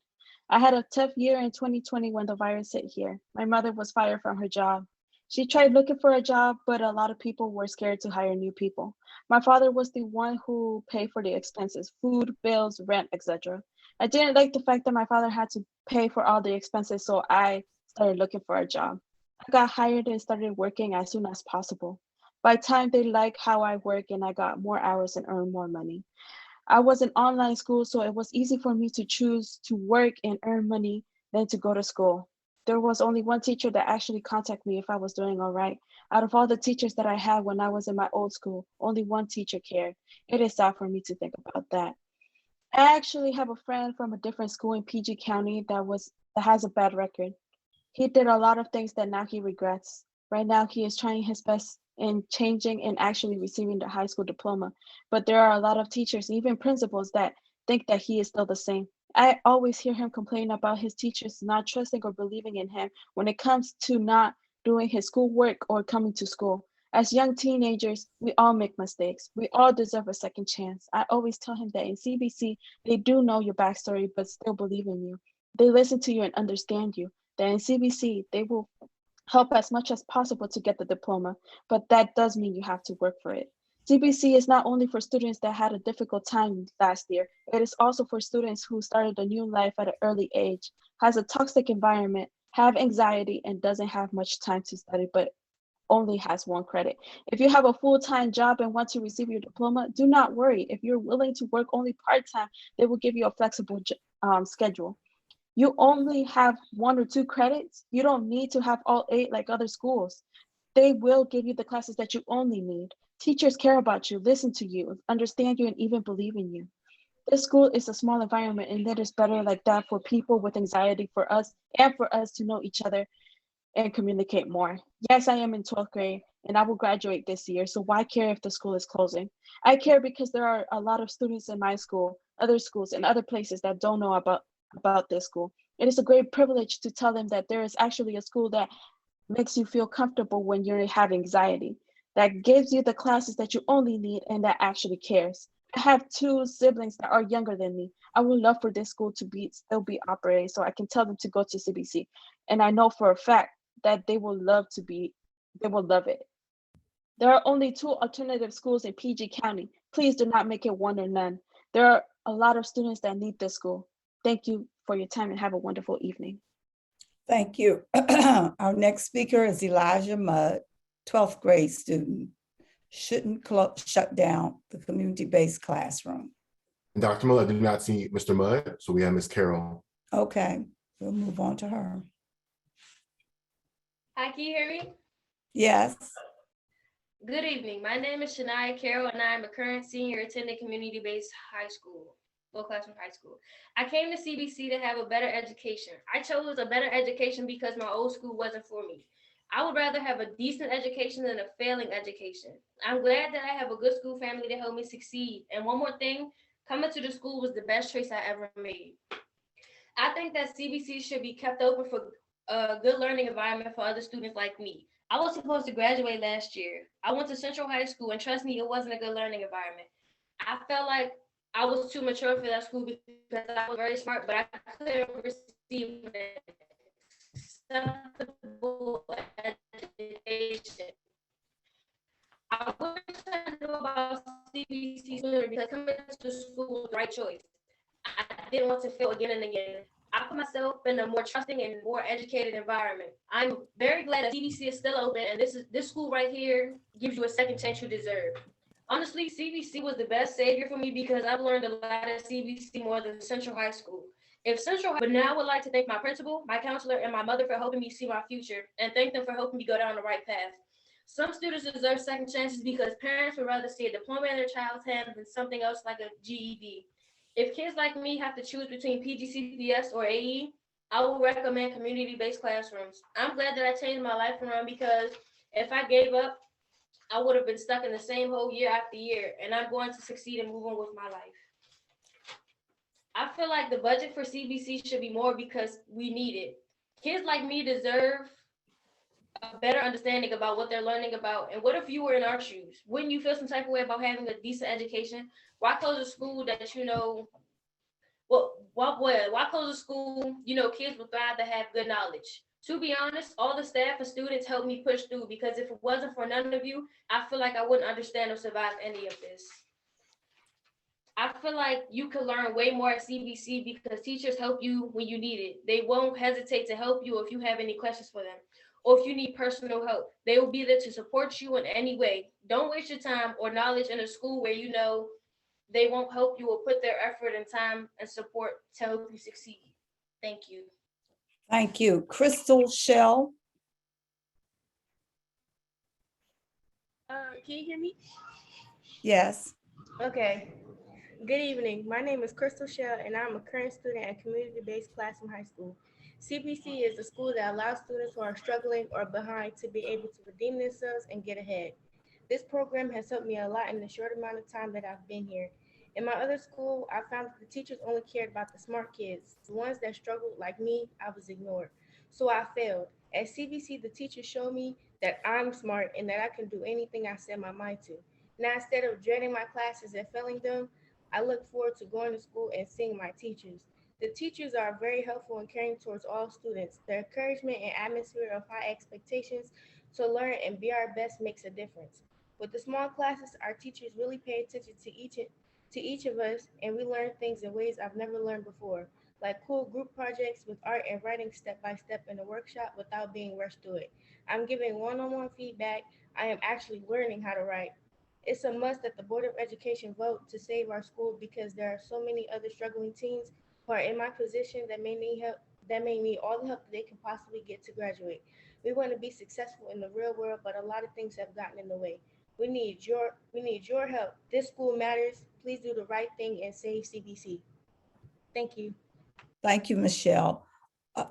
I had a tough year in 2020 when the virus hit here. My mother was fired from her job. She tried looking for a job, but a lot of people were scared to hire new people. My father was the one who paid for the expenses, food, bills, rent, etc. I didn't like the fact that my father had to pay for all the expenses, so I started looking for a job. I got hired and started working as soon as possible. By the time they liked how I work and I got more hours and earned more money. I was in online school, so it was easy for me to choose to work and earn money than to go to school. There was only one teacher that actually contacted me if I was doing all right. Out of all the teachers that I had when I was in my old school, only one teacher cared. It is sad for me to think about that. I actually have a friend from a different school in PG County that has a bad record. He did a lot of things that now he regrets. Right now, he is trying his best in changing and actually receiving the high school diploma. But there are a lot of teachers, even principals, that think that he is still the same. I always hear him complain about his teachers not trusting or believing in him when it comes to not doing his schoolwork or coming to school. As young teenagers, we all make mistakes. We all deserve a second chance. I always tell him that in CBC, they do know your backstory, but still believe in you. They listen to you and understand you. That in CBC, they will help as much as possible to get the diploma, but that does mean you have to work for it. CBC is not only for students that had a difficult time last year, it is also for students who started a new life at an early age, has a toxic environment, have anxiety, and doesn't have much time to study, but only has one credit. If you have a full-time job and want to receive your diploma, do not worry. If you're willing to work only part-time, they will give you a flexible schedule. You only have 1 or 2 credits. You don't need to have all 8 like other schools. They will give you the classes that you only need. Teachers care about you, listen to you, understand you, and even believe in you. This school is a small environment, and it is better like that for people with anxiety, for us, and for us to know each other and communicate more. Yes, I am in 12th grade, and I will graduate this year, so why care if the school is closing? I care because there are a lot of students in my school, other schools, and other places that don't know about this school. It is a great privilege to tell them that there is actually a school that makes you feel comfortable when you have anxiety, that gives you the classes that you only need and that actually cares. I have 2 siblings that are younger than me. I would love for this school to still be operating so I can tell them to go to CBC. And I know for a fact that they will love it. There are only 2 alternative schools in PG County. Please do not make it one or none. There are a lot of students that need this school. Thank you for your time and have a wonderful evening. Thank you. Our next speaker is Elijah Mudd, 12th grade student. Shouldn't shut down the community-based classroom. And Dr. Mudd, I did not see Mr. Mudd, so we have Ms. Carol. Okay, we'll move on to her. Hi, can you hear me? Yes. Good evening. My name is Shania Carroll, and I am a current senior attending community-based high school, full classroom high school. I came to CBC to have a better education. I chose a better education because my old school wasn't for me. I would rather have a decent education than a failing education. I'm glad that I have a good school family to help me succeed. And one more thing, coming to the school was the best choice I ever made. I think that CBC should be kept open for a good learning environment for other students like me. I was supposed to graduate last year. I went to Central High School, and trust me, it wasn't a good learning environment. I felt like I was too mature for that school because I was very smart, but I couldn't receive an acceptable education. I wish I knew about CBC sooner because coming to school was the right choice. I didn't want to fail again and again. I put myself in a more trusting and more educated environment. I'm very glad that CBC is still open, and this school right here gives you a second chance you deserve. Honestly, CBC was the best savior for me because I've learned a lot at CBC more than Central High School. But now I would like to thank my principal, my counselor, and my mother for helping me see my future, and thank them for helping me go down the right path. Some students deserve second chances because parents would rather see a diploma in their child's hand than something else like a GED. If kids like me have to choose between PGCPS or AE, I will recommend community-based classrooms. I'm glad that I changed my life around because if I gave up, I would have been stuck in the same hole year after year, and I'm going to succeed and move on with my life. I feel like the budget for CBC should be more because we need it. Kids like me deserve a better understanding about what they're learning about. And what if you were in our shoes? Wouldn't you feel some type of way about having a decent education? Why close a school that you know, why close a school, you know, kids would rather have good knowledge? To be honest, all the staff and students helped me push through because if it wasn't for none of you, I feel like I wouldn't understand or survive any of this. I feel like you could learn way more at CBC because teachers help you when you need it. They won't hesitate to help you if you have any questions for them. Or if you need personal help, they will be there to support you in any way. Don't waste your time or knowledge in a school where you know they won't help you or put their effort and time and support to help you succeed. Thank you. Thank you. Crystal Shell. Can you hear me? Yes. Okay. Good evening. My name is Crystal Shell, and I'm a current student at community-based classroom high school. CBC is a school that allows students who are struggling or behind to be able to redeem themselves and get ahead. This program has helped me a lot in the short amount of time that I've been here. In my other school, I found that the teachers only cared about the smart kids. The ones that struggled like me, I was ignored. So I failed. At CBC, the teachers showed me that I'm smart and that I can do anything I set my mind to. Now, instead of dreading my classes and failing them, I look forward to going to school and seeing my teachers. The teachers are very helpful and caring towards all students. Their encouragement and atmosphere of high expectations to learn and be our best makes a difference. With the small classes, our teachers really pay attention to each of us, and we learn things in ways I've never learned before, like cool group projects with art and writing step by step in a workshop without being rushed through it. I'm giving one-on-one feedback. I am actually learning how to write. It's a must that the Board of Education vote to save our school because there are so many other struggling teens who are in my position that may need help, that may need all the help that they can possibly get to graduate. We want to be successful in the real world, but a lot of things have gotten in the way. We need your help. This school matters. Please do the right thing and save CBC. Thank you. Thank you, Michelle.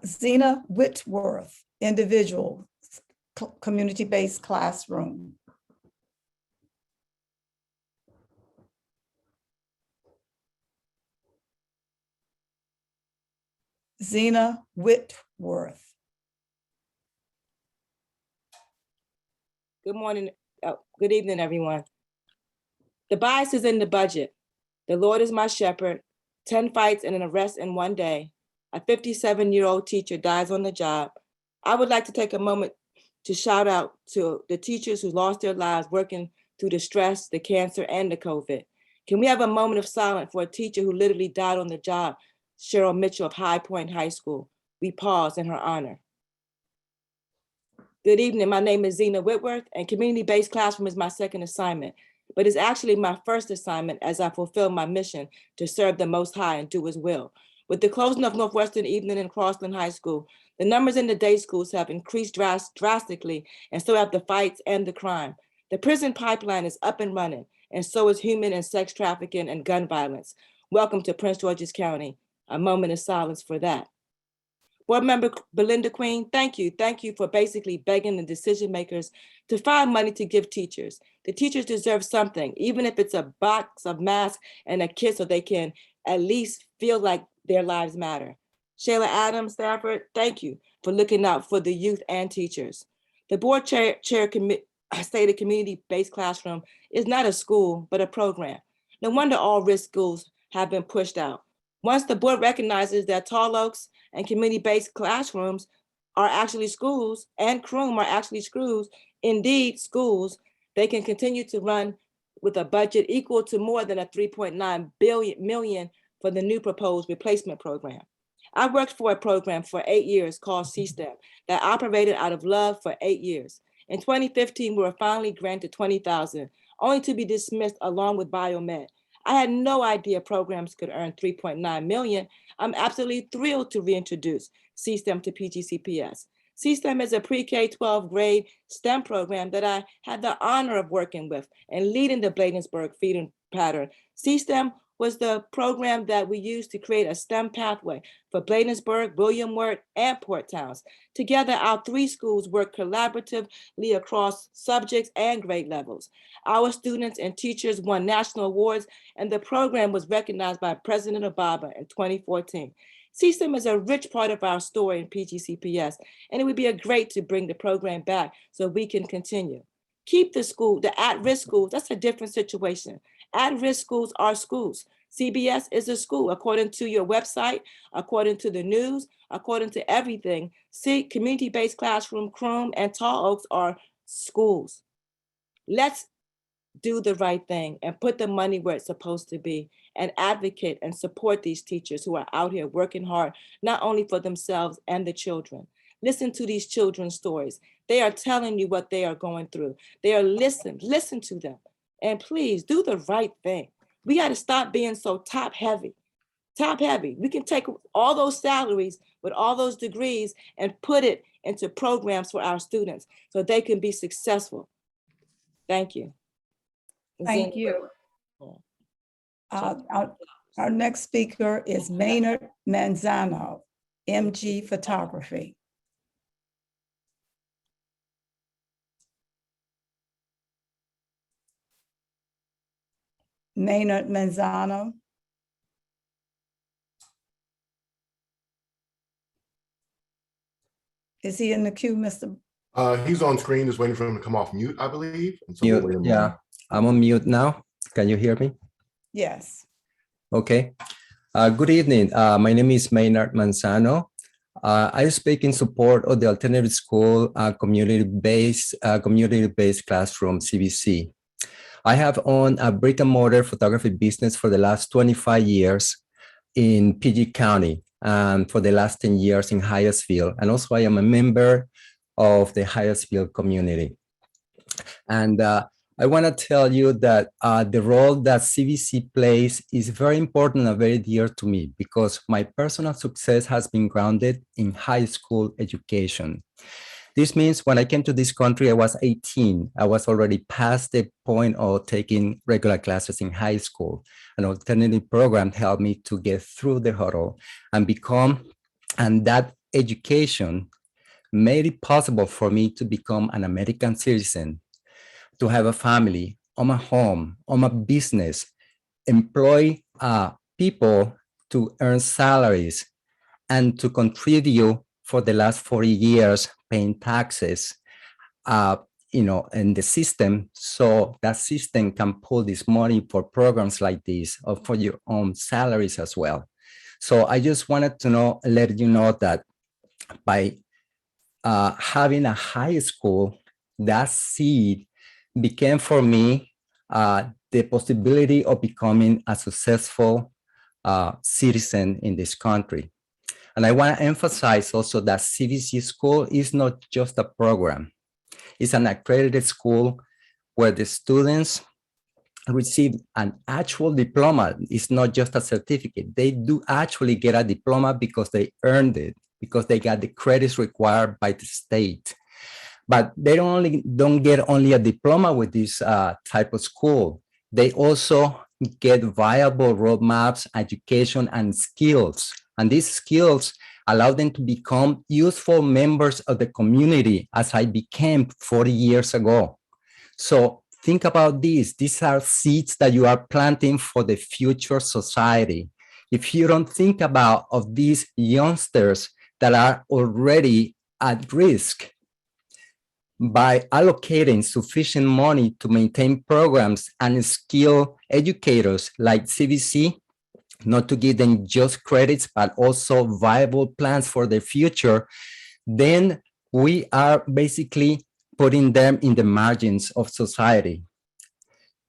Zena Whitworth, individual, community-based classroom. Zena Whitworth. Good morning. Good evening, everyone. The bias is in the budget. The Lord is my shepherd. 10 fights and an arrest in one day. A 57-year-old teacher dies on the job. I would like to take a moment to shout out to the teachers who lost their lives working through the stress, the cancer, and the COVID. Can we have a moment of silence for a teacher who literally died on the job Cheryl Mitchell of High Point High School. We pause in her honor. Good evening, my name is Zena Whitworth, and community-based classroom is my second assignment, but it's actually my first assignment as I fulfill my mission to serve the Most High and do His will. With the closing of Northwestern Evening and Crossland High School, the numbers in the day schools have increased drastically, and so have the fights and the crime. The prison pipeline is up and running, and so is human and sex trafficking and gun violence. Welcome to Prince George's County. A moment of silence for that. Board Member Belinda Queen, thank you. Thank you for basically begging the decision makers to find money to give teachers. The teachers deserve something, even if it's a box of masks and a kiss so they can at least feel like their lives matter. Shayla Adams, Stafford, thank you for looking out for the youth and teachers. The board chair stated community-based classroom is not a school, but a program. No wonder all risk schools have been pushed out. Once the board recognizes that Tall Oaks and community-based classrooms are actually schools and Croom are actually schools, indeed schools, they can continue to run with a budget equal to more than a $3.9 million for the new proposed replacement program. I worked for a program for 8 years called CSTEM that operated out of love for 8 years. In 2015, we were finally granted $20,000, only to be dismissed along with Biomed. I had no idea programs could earn $3.9 million. I'm absolutely thrilled to reintroduce CSTEM to PGCPS. CSTEM is a pre-K-12 grade STEM program that I had the honor of working with and leading the Bladensburg feeding pattern. CSTEM was the program that we used to create a STEM pathway for Bladensburg, William Wirt, and Port Towns. Together, our 3 schools work collaboratively across subjects and grade levels. Our students and teachers won national awards, and the program was recognized by President Obama in 2014. CSTEM is a rich part of our story in PGCPS, and it would be great to bring the program back so we can continue. Keep the school, the at-risk schools, that's a different situation. At-risk schools are schools. CBS is a school, according to your website, according to the news, according to everything. See, community-based classroom, Croom, and Tall Oaks are schools. Let's do the right thing and put the money where it's supposed to be and advocate and support these teachers who are out here working hard, not only for themselves and the children. Listen to these children's stories. They are telling you what they are going through. They are listen to them. And please do the right thing. We got to stop being so top heavy. We can take all those salaries with all those degrees and put it into programs for our students so they can be successful. Thank you. Thank you. Our next speaker is Maynard Manzano, MG Photography. Maynard Manzano. Is he in the queue, Mr.? He's on screen, just waiting for him to come off mute, I believe. And so we'll wait a moment. Yeah, I'm on mute now. Can you hear me? Yes. Okay. Good evening. My name is Maynard Manzano. I speak in support of the alternative school community-based classroom, CBC. I have owned a brick and mortar photography business for the last 25 years in PG County and for the last 10 years in Hyattsville. And also I am a member of the Hyattsville community. And I want to tell you that the role that CBC plays is very important and very dear to me because my personal success has been grounded in high school education. This means when I came to this country, I was 18. I was already past the point of taking regular classes in high school. An alternative program helped me to get through the hurdle and that education made it possible for me to become an American citizen, to have a family, own a home, own a business, employ people to earn salaries, and to contribute for the last 40 years paying taxes, in the system, so that system can pull this money for programs like this or for your own salaries as well. So I just wanted to let you know that by having a high school, that seed became for me the possibility of becoming a successful citizen in this country. And I want to emphasize also that CVC school is not just a program. It's an accredited school where the students receive an actual diploma. It's not just a certificate. They do actually get a diploma because they earned it, because they got the credits required by the state. But they don't get only a diploma with this type of school. They also get viable roadmaps, education, and skills. And these skills allow them to become useful members of the community, as I became 40 years ago. So think about this. These are seeds that you are planting for the future society. If you don't think about of these youngsters that are already at risk, by allocating sufficient money to maintain programs and skill educators like CVC, not to give them just credits, but also viable plans for the future, then we are basically putting them in the margins of society.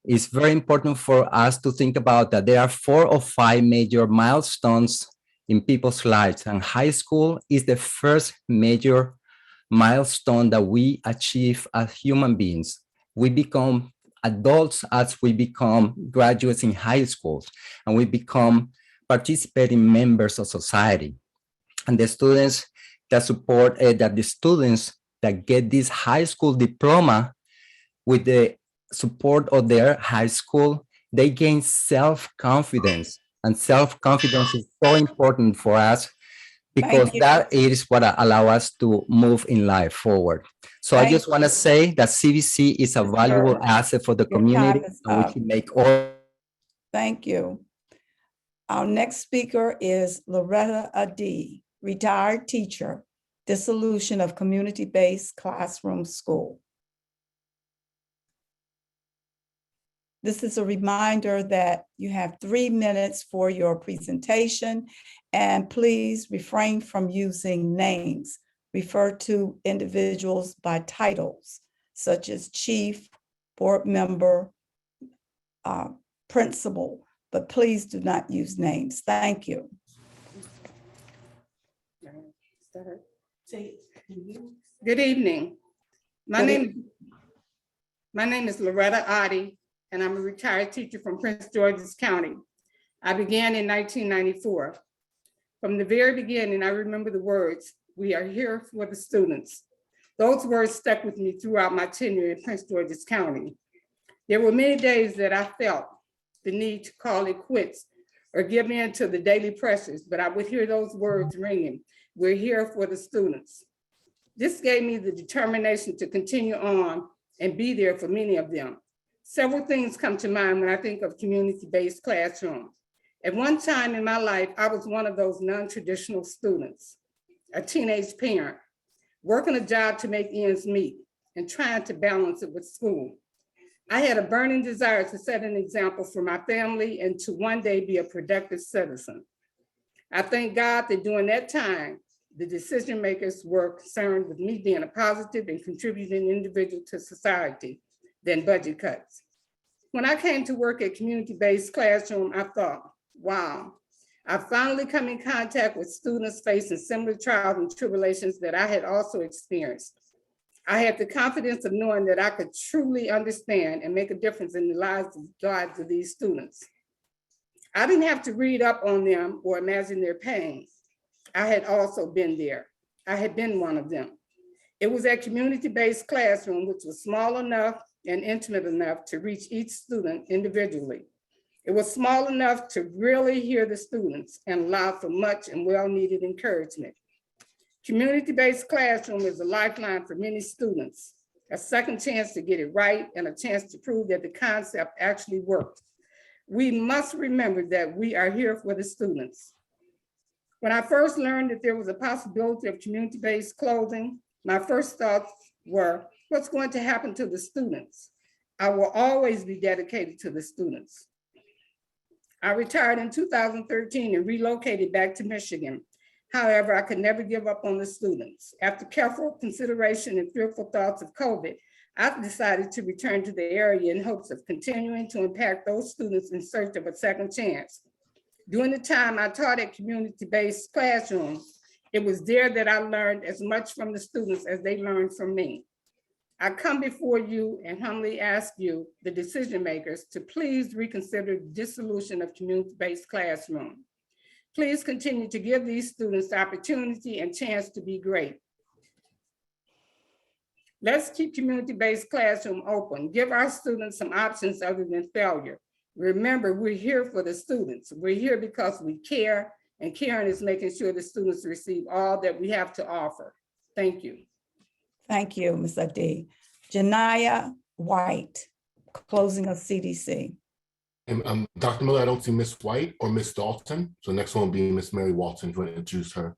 It's very important for us to think about that there are 4 or 5 major milestones in people's lives, and high school is the first major milestone that we achieve as human beings. We become adults as we become graduates in high schools, and we become participating members of society. And the students that support that the students that get this high school diploma with the support of their high school, they gain self-confidence, and self-confidence is so important for us, because that is what allows us to move in life forward. So I just want to say that CVC is a valuable asset for the community, and we should make all. Thank you. Our next speaker is Loretta Ottie, retired teacher, dissolution of community-based classroom school. This is a reminder that you have 3 minutes for your presentation, and please refrain from using names. Refer to individuals by titles, such as chief, board member, principal, but please do not use names. Thank you. Good evening. My name is Loretta Ottie, and I'm a retired teacher from Prince George's County. I began in 1994. From the very beginning, I remember the words, "We are here for the students." Those words stuck with me throughout my tenure in Prince George's County. There were many days that I felt the need to call it quits or give in to the daily pressures, but I would hear those words ringing, "We're here for the students." This gave me the determination to continue on and be there for many of them. Several things come to mind when I think of community-based classrooms. At one time in my life, I was one of those non-traditional students, a teenage parent, working a job to make ends meet and trying to balance it with school. I had a burning desire to set an example for my family and to one day be a productive citizen. I thank God that during that time, the decision makers were concerned with me being a positive and contributing individual to society than budget cuts. When I came to work at community-based classroom, I thought, wow, I've finally come in contact with students facing similar trials and tribulations that I had also experienced. I had the confidence of knowing that I could truly understand and make a difference in the lives of these students. I didn't have to read up on them or imagine their pain. I had also been there. I had been one of them. It was a community-based classroom, which was small enough and intimate enough to reach each student individually. It was small enough to really hear the students and allow for much and well-needed encouragement. Community-based classroom is a lifeline for many students, a second chance to get it right and a chance to prove that the concept actually works. We must remember that we are here for the students. When I first learned that there was a possibility of community-based clothing, my first thoughts were, what's going to happen to the students? I will always be dedicated to the students. I retired in 2013 and relocated back to Michigan. However, I could never give up on the students. After careful consideration and fearful thoughts of COVID, I decided to return to the area in hopes of continuing to impact those students in search of a second chance. During the time I taught at community-based classrooms, it was there that I learned as much from the students as they learned from me. I come before you and humbly ask you, the decision makers, to please reconsider the dissolution of community-based classroom. Please continue to give these students the opportunity and chance to be great. Let's keep community-based classroom open. Give our students some options other than failure. Remember, we're here for the students. We're here because we care, and caring is making sure the students receive all that we have to offer. Thank you. Thank you, Ms. Adi. Janaya White, closing of CDC. And Dr. Miller, I don't see Miss White or Miss Dalton. So next one will be Miss Mary Walton. Do you want to introduce her?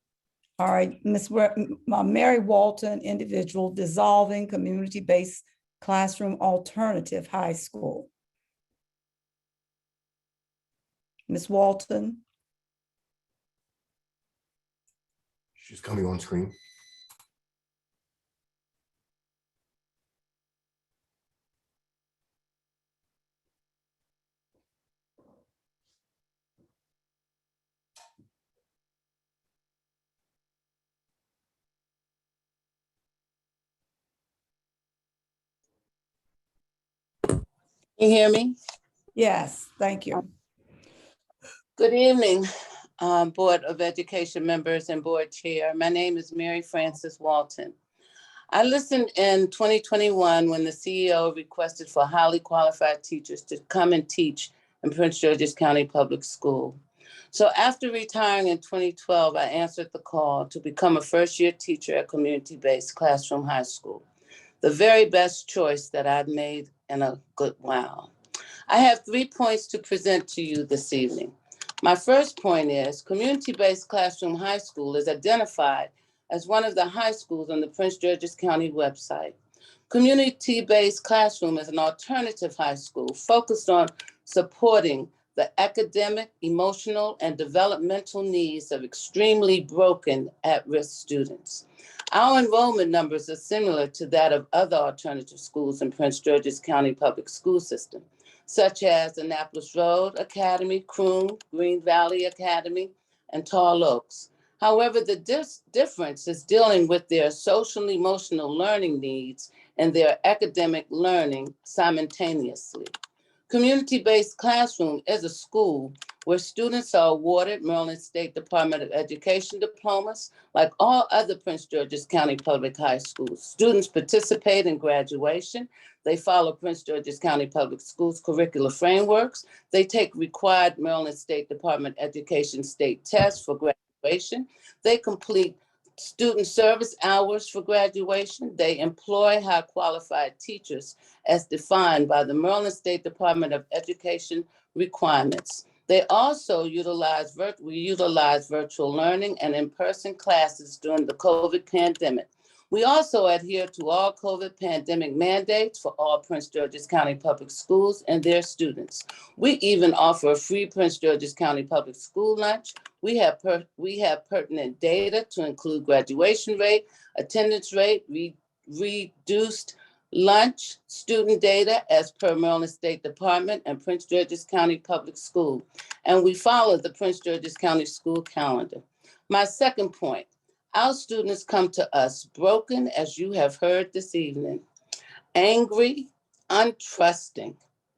All right, Mary Walton, individual, dissolving community-based classroom alternative high school. Ms. Walton. She's coming on screen. Can you hear me? Yes, thank you. Good evening, Board of Education members and board chair. My name is Mary Frances Walton. I listened in 2021 when the CEO requested for highly qualified teachers to come and teach in Prince George's County Public School. So after retiring in 2012, I answered the call to become a first-year teacher at community-based classroom high school. The very best choice that I've made in a good while. I have 3 points to present to you this evening. My first point is community-based classroom high school is identified as one of the high schools on the Prince George's County website. Community-based classroom is an alternative high school focused on supporting the academic, emotional, and developmental needs of extremely broken at-risk students. Our enrollment numbers are similar to that of other alternative schools in Prince George's County Public School System, such as Annapolis Road Academy, Croon, Green Valley Academy, and Tall Oaks. However, the difference is dealing with their social and emotional learning needs and their academic learning simultaneously. Community-based classroom is a school where students are awarded Maryland State Department of Education diplomas, like all other Prince George's County public high schools. Students participate in graduation. They follow Prince George's County Public Schools curricular frameworks. They take required Maryland State Department Education state tests for graduation. They complete student service hours for graduation. They employ high qualified teachers as defined by the Maryland State Department of Education requirements. They also utilize virtual learning and in-person classes during the COVID pandemic. We also adhere to all COVID pandemic mandates for all Prince George's County Public Schools and their students. We even offer a free Prince George's County Public School lunch. We have pertinent data to include graduation rate, attendance rate, reduced lunch, student data as per Maryland State Department and Prince George's County Public School. And we follow the Prince George's County school calendar. My second point, our students come to us broken, as you have heard this evening, angry, untrusting,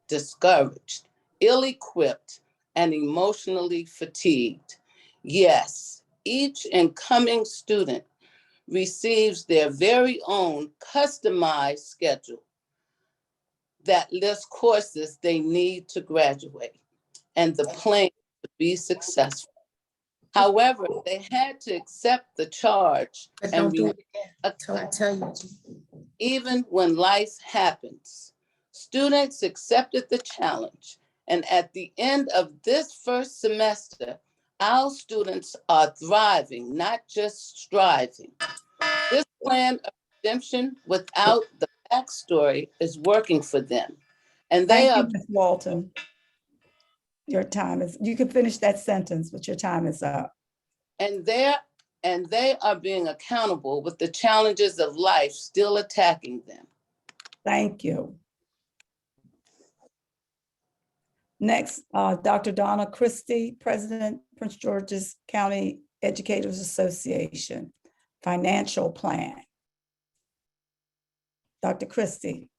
discouraged, ill-equipped, and emotionally fatigued. Yes, each incoming student receives their very own customized schedule that lists courses they need to graduate and the plan to be successful. However, they had to accept the charge and even when life happens. Students accepted the challenge, and at the end of this first semester, our students are thriving, not just striving. This plan of redemption without the backstory is working for them. And they Thank are— you, Ms. Walton. Your time is, you can finish that sentence, but your time is up. And they are being accountable with the challenges of life still attacking them. Thank you. Next, Dr. Donna Christie, President, Prince George's County Educators Association, Financial Plan. Dr. Christie.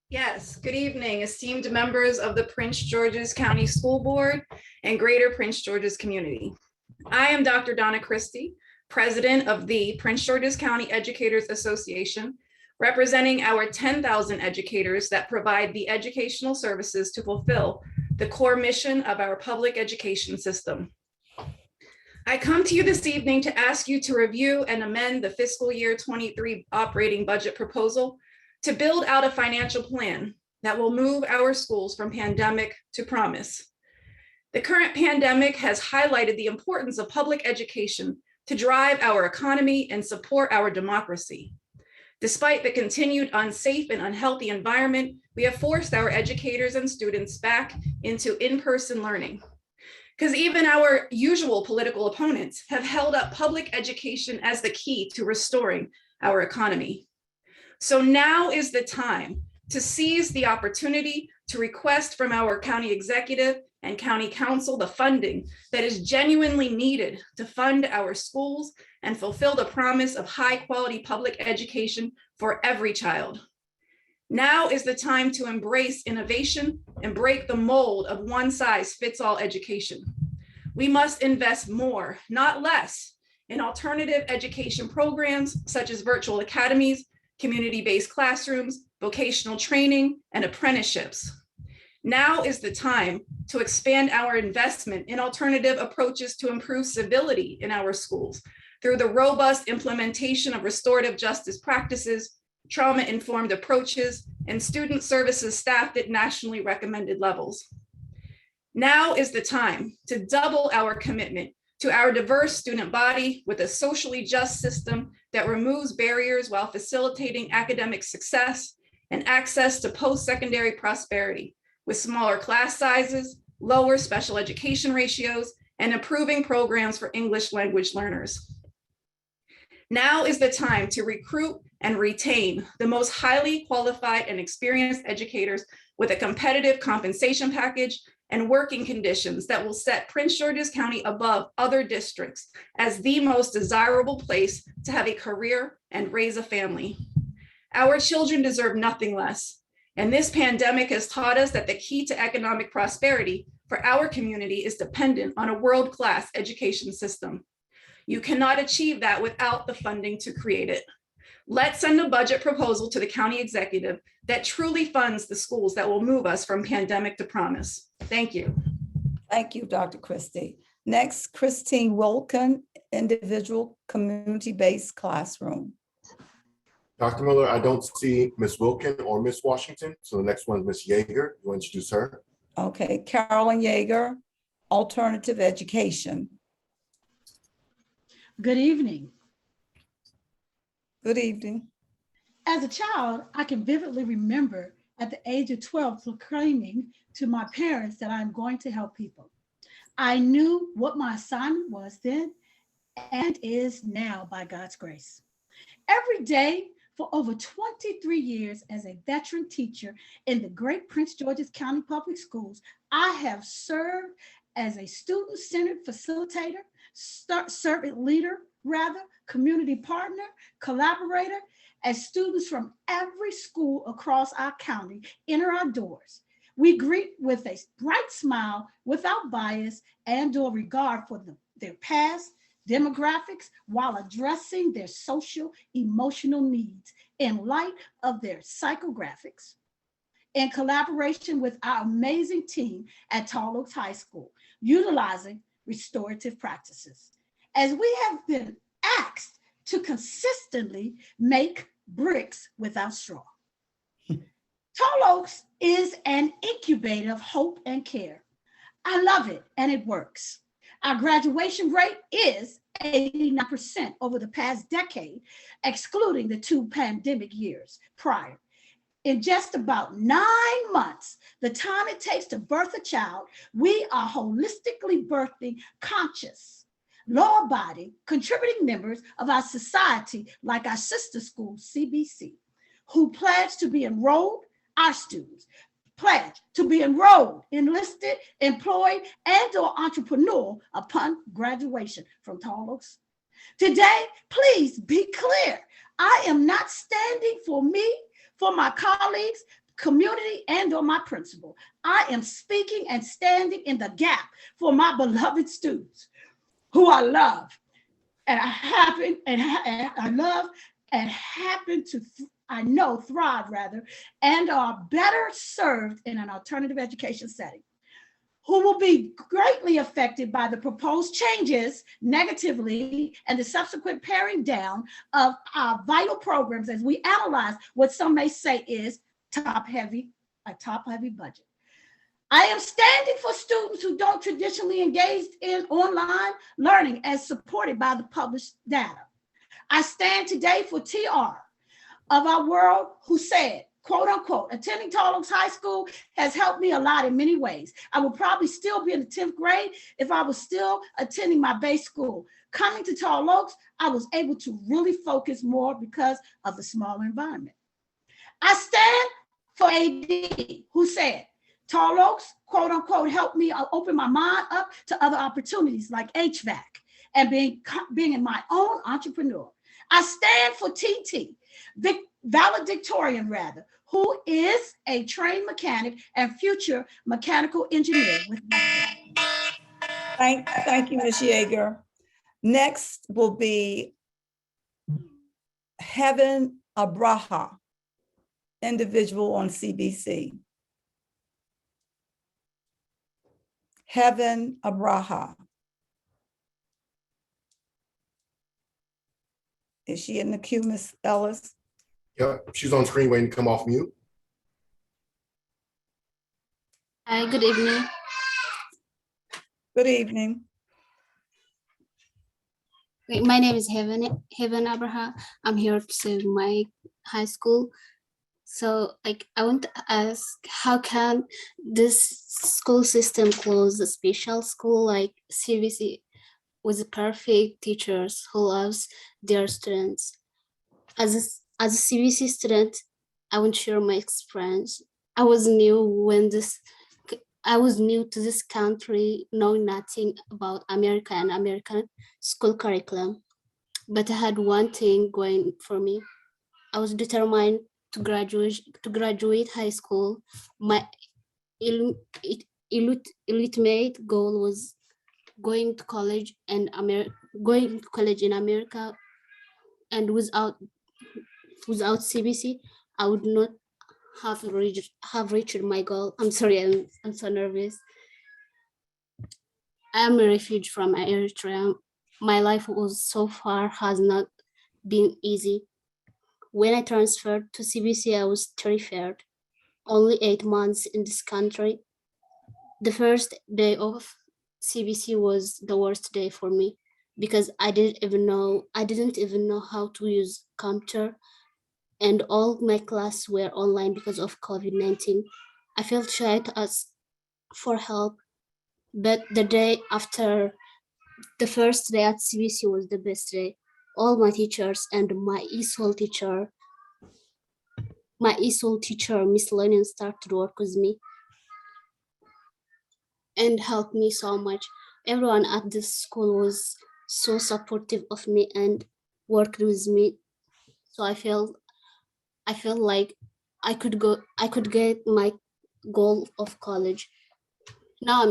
Yes, good evening, esteemed members of the Prince George's County School Board and Greater Prince George's community. I am Dr. Donna Christie, President of the Prince George's County Educators Association, representing our 10,000 educators that provide the educational services to fulfill the core mission of our public education system. I come to you this evening to ask you to review and amend the fiscal year 23 operating budget proposal to build out a financial plan that will move our schools from pandemic to promise. The current pandemic has highlighted the importance of public education to drive our economy and support our democracy. Despite the continued unsafe and unhealthy environment, we have forced our educators and students back into in-person learning. Because even our usual political opponents have held up public education as the key to restoring our economy. So now is the time to seize the opportunity to request from our county executive and county council the funding that is genuinely needed to fund our schools and fulfill the promise of high quality public education for every child. Now is the time to embrace innovation and break the mold of one size fits all education. We must invest more, not less, in alternative education programs such as virtual academies, community-based classrooms, vocational training, and apprenticeships. Now is the time to expand our investment in alternative approaches to improve civility in our schools through the robust implementation of restorative justice practices, trauma-informed approaches, and student services staffed at nationally recommended levels. Now is the time to double our commitment to our diverse student body with a socially just system that removes barriers while facilitating academic success and access to post-secondary prosperity with smaller class sizes, lower special education ratios, and improving programs for English language learners. Now is the time to recruit and retain the most highly qualified and experienced educators with a competitive compensation package and working conditions that will set Prince George's County above other districts as the most desirable place to have a career and raise a family. Our children deserve nothing less. And this pandemic has taught us that the key to economic prosperity for our community is dependent on a world-class education system. You cannot achieve that without the funding to create it. Let's send a budget proposal to the county executive that truly funds the schools that will move us from pandemic to promise. Thank you. Thank you, Dr. Christie. Next, Christine Wilkin, individual community-based classroom. Dr. Miller, I don't see Ms. Wilkin or Ms. Washington. So the next one is Ms. Yeager. You want to introduce her? Okay, Carolyn Yeager, alternative education. Good evening. Good evening. As a child, I can vividly remember at the age of 12 proclaiming to my parents that I'm going to help people. I knew what my assignment was then and is now by God's grace. Every day for over 23 years as a veteran teacher in the great Prince George's County Public Schools, I have served as a student-centered facilitator, servant leader, community partner, collaborator, as students from every school across our county enter our doors. We greet with a bright smile without bias and/or regard for their past demographics while addressing their social, emotional needs in light of their psychographics. In collaboration with our amazing team at Tall Oaks High School, utilizing restorative practices. As we have been asked to consistently make bricks without straw. Tall Oaks is an incubator of hope and care. I love it and it works. Our graduation rate is 89% over the past decade, excluding the 2 pandemic years prior. In just about 9 months, the time it takes to birth a child, we are holistically birthing conscious, law-abiding, contributing members of our society, like our sister school, CBC, who pledge to be enrolled, our students, pledge to be enrolled, enlisted, employed, and/or entrepreneur upon graduation from Tall Oaks. Today, please be clear. I am not standing for me, for my colleagues, community, and/or my principal. I am speaking and standing in the gap for my beloved students who I love and I know thrive rather, and are better served in an alternative education setting, who will be greatly affected by the proposed changes negatively and the subsequent paring down of our vital programs as we analyze what some may say is a top-heavy budget. I am standing for students who don't traditionally engage in online learning as supported by the published data. I stand today for TR of our world who said, quote unquote, attending Tall Oaks High School has helped me a lot in many ways. I would probably still be in the 10th grade if I was still attending my base school. Coming to Tall Oaks, I was able to really focus more because of the smaller environment. I stand for AD who said, Tall Oaks, quote unquote, helped me open my mind up to other opportunities like HVAC and being in my own entrepreneur. I stand for TT, valedictorian rather, who is a trained mechanic and future mechanical engineer. Thank you, Ms. Yeager. Next will be Heaven Abraha, individual on CBC. Heaven Abraha. Is she in the queue, Ms. Ellis? Yep, she's on screen waiting to come off mute. Hi, good evening. Good evening. My name is Heaven Abraha. I'm here to my high school. So I want to ask, how can this school system close a special school like CBC with perfect teachers who loves their students? As a CBC student, I want to share my experience. I was new to this country, knowing nothing about America and American school curriculum. But I had one thing going for me. I was determined to graduate high school. My ultimate goal was going to college in America, and without CBC, I would not have reached my goal. I'm sorry, I'm so nervous. I am a refugee from Eritrea. My life so far has not been easy. When I transferred to CBC, I was terrified. Only 8 months in this country. The first day of CBC was the worst day for me because I didn't even know how to use computer, and all my classes were online because of COVID-19. I felt shy to ask for help, but the day after, the first day at CBC was the best day. All my teachers and my ESOL teacher, Miss Lennon, started to work with me and helped me so much. Everyone at this school was so supportive of me and worked with me. So I felt like I could get my goal of college. Now I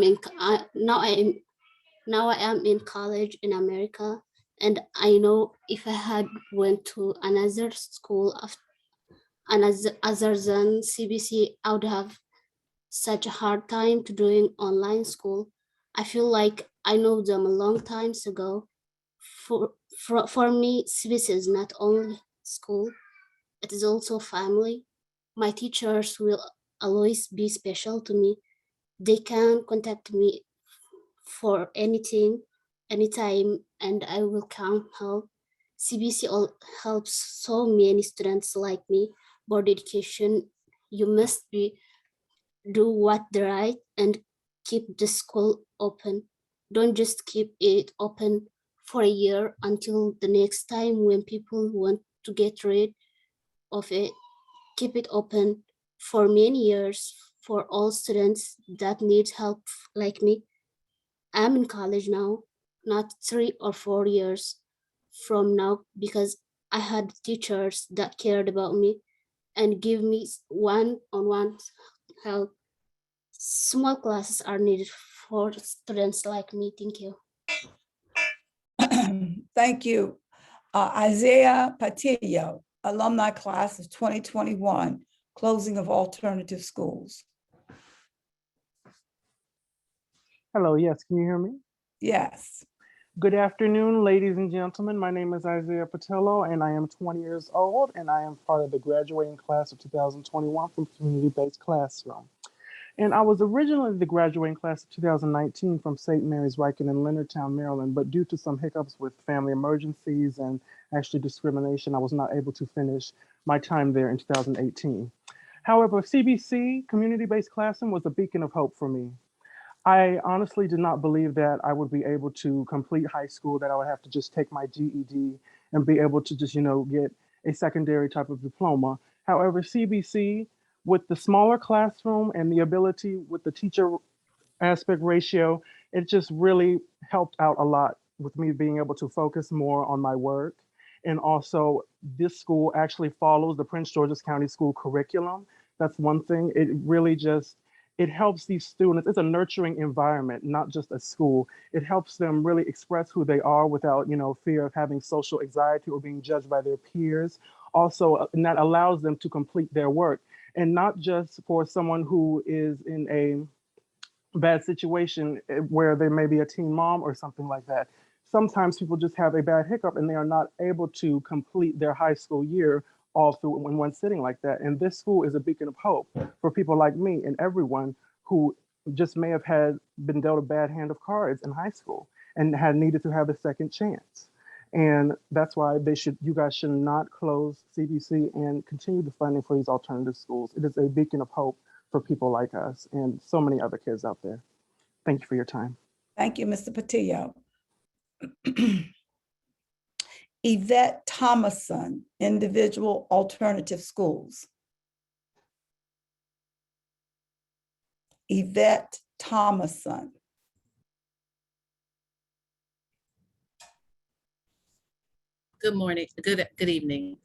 am in college in America, and I know if I had went to another school other than CBC, I would have such a hard time to doing online school. I feel like I know them a long time ago. For me, CBC is not only school, it is also family. My teachers will always be special to me. They can contact me for anything, anytime, and I will come help. CBC helps so many students like me. Board education, you must do what the right and keep the school open. Don't just keep it open for a year until the next time when people want to get rid of it. Keep it open for many years for all students that need help like me. I'm in college now, not 3 or 4 years from now, because I had teachers that cared about me and give me one-on-one help. Small classes are needed for students like me. Thank you. Thank you. Isaiah Patillo, alumni class of 2021, closing of alternative schools. Hello, yes, can you hear me? Yes. Good afternoon, ladies and gentlemen. My name is Isaiah Patillo, and I am 20 years old, and I am part of the graduating class of 2021 from Community-Based Classroom. And I was originally the graduating class of 2019 from St. Mary's Riken in Leonardtown, Maryland, but due to some hiccups with family emergencies and actually discrimination, I was not able to finish my time there in 2018. However, CBC, Community-Based Classroom, was a beacon of hope for me. I honestly did not believe that I would be able to complete high school, that I would have to just take my GED and be able to just, get a secondary type of diploma. However, CBC, with the smaller classroom and the ability with the teacher aspect ratio, it just really helped out a lot with me being able to focus more on my work. And also, this school actually follows the Prince George's County School curriculum. That's one thing. It really just, it helps these students. It's a nurturing environment, not just a school. It helps them really express who they are without, fear of having social anxiety or being judged by their peers. Also, and that allows them to complete their work. And not just for someone who is in a bad situation where they may be a teen mom or something like that. Sometimes people just have a bad hiccup and they are not able to complete their high school year all through in one sitting like that. And this school is a beacon of hope for people like me and everyone who just may have been dealt a bad hand of cards in high school and had needed to have a second chance. And that's why you guys should not close CBC and continue the funding for these alternative schools. It is a beacon of hope for people like us and so many other kids out there. Thank you for your time. Thank you, Mr. Patillo. Yvette Thomason, Individual Alternative Schools. Yvette Thomason. Good morning, good evening.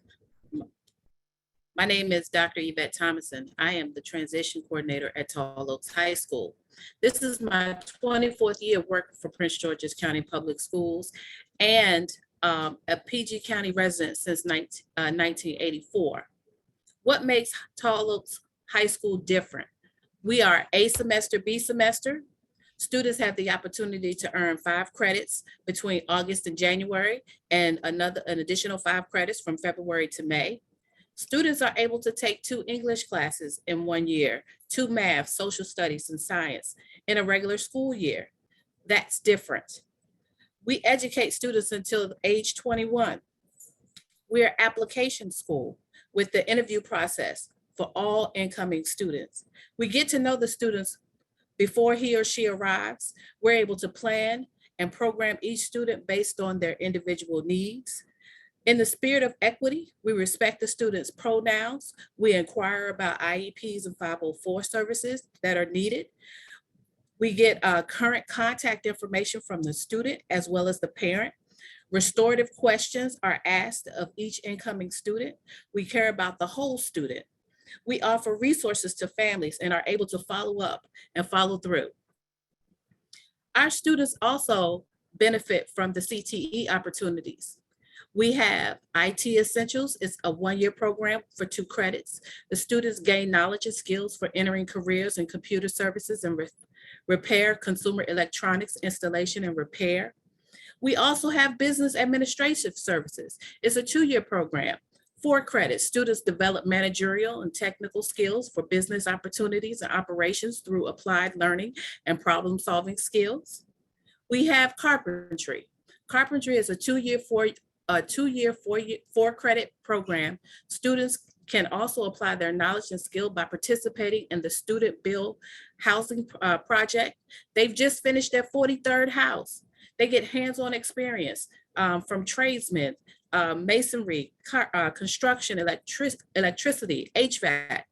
My name is Dr. Yvette Thomason. I am the transition coordinator at Tall Oaks High School. This is my 24th year working for Prince George's County Public Schools and a PG County resident since 1984. What makes Tall Oaks High School different? We are A semester, B semester. Students have the opportunity to earn 5 credits between August and January and an additional 5 credits from February to May. Students are able to take 2 English classes in 1 year, 2 math, social studies, and science in a regular school year. That's different. We educate students until age 21. We're an application school with the interview process for all incoming students. We get to know the students before he or she arrives. We're able to plan and program each student based on their individual needs. In the spirit of equity, we respect the students' pronouns. We inquire about IEPs and 504 services that are needed. We get current contact information from the student as well as the parent. Restorative questions are asked of each incoming student. We care about the whole student. We offer resources to families and are able to follow up and follow through. Our students also benefit from the CTE opportunities. We have IT Essentials. It's a 1-year program for 2 credits. The students gain knowledge and skills for entering careers in computer services and repair, consumer electronics, installation and repair. We also have Business Administrative Services. It's a 2-year program. 4 credits. Students develop managerial and technical skills for business opportunities and operations through applied learning and problem-solving skills. We have Carpentry. Carpentry is a 2-year, 4-credit program. Students can also apply their knowledge and skill by participating in the Student Build Housing Project. They've just finished their 43rd house. They get hands-on experience from tradesmen, masonry, construction, electricity, HVAC.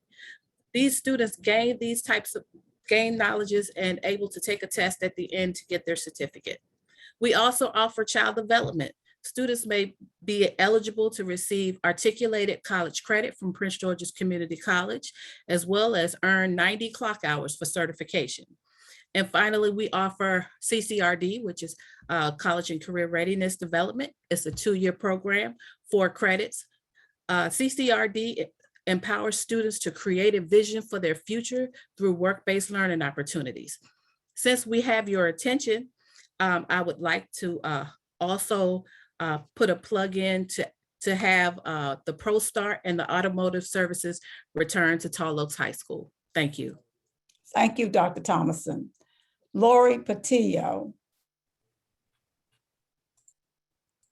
These students gain knowledges and able to take a test at the end to get their certificate. We also offer child development. Students may be eligible to receive articulated college credit from Prince George's Community College, as well as earn 90 clock hours for certification. And finally, we offer CCRD, which is College and Career Readiness Development. It's a 2-year program, 4 credits. CCRD empowers students to create a vision for their future through work-based learning opportunities. Since we have your attention, I would like to also put a plug in to have the Pro Start and the automotive services return to Tall Oaks High School. Thank you. Thank you, Dr. Thomason. Lori Patillo.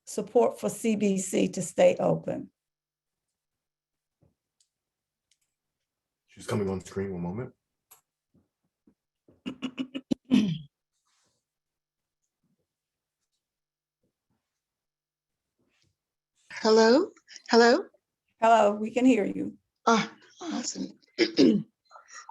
Support for CBC to stay open. She's coming on screen, one moment. Hello, hello. Hello, we can hear you. Awesome.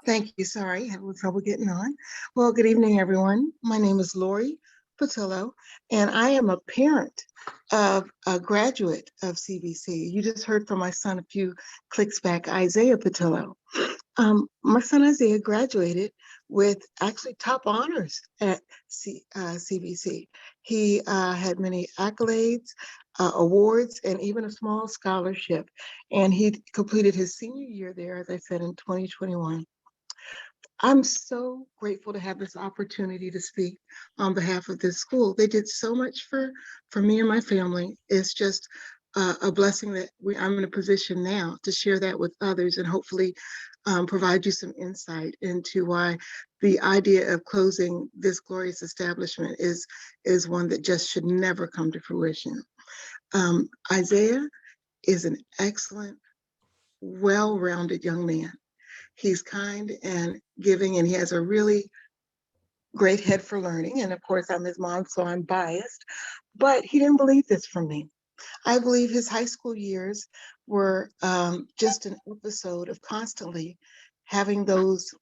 Thank you. Sorry, having trouble getting on. Well, good evening, everyone. My name is Lori Patillo, and I am a parent of a graduate of CBC. You just heard from my son a few clicks back, Isaiah Patillo. My son Isaiah graduated with actually top honors at CBC. He had many accolades, awards, and even a small scholarship. And he completed his senior year there, as I said, in 2021. I'm so grateful to have this opportunity to speak on behalf of this school. They did so much for me and my family. It's just a blessing that I'm in a position now to share that with others and hopefully provide you some insight into why the idea of closing this glorious establishment is one that just should never come to fruition. Isaiah is an excellent, well-rounded young man. He's kind and giving, and he has a really great head for learning. And of course, I'm his mom, so I'm biased, but he didn't believe this from me. I believe his high school years were just an episode of constantly having those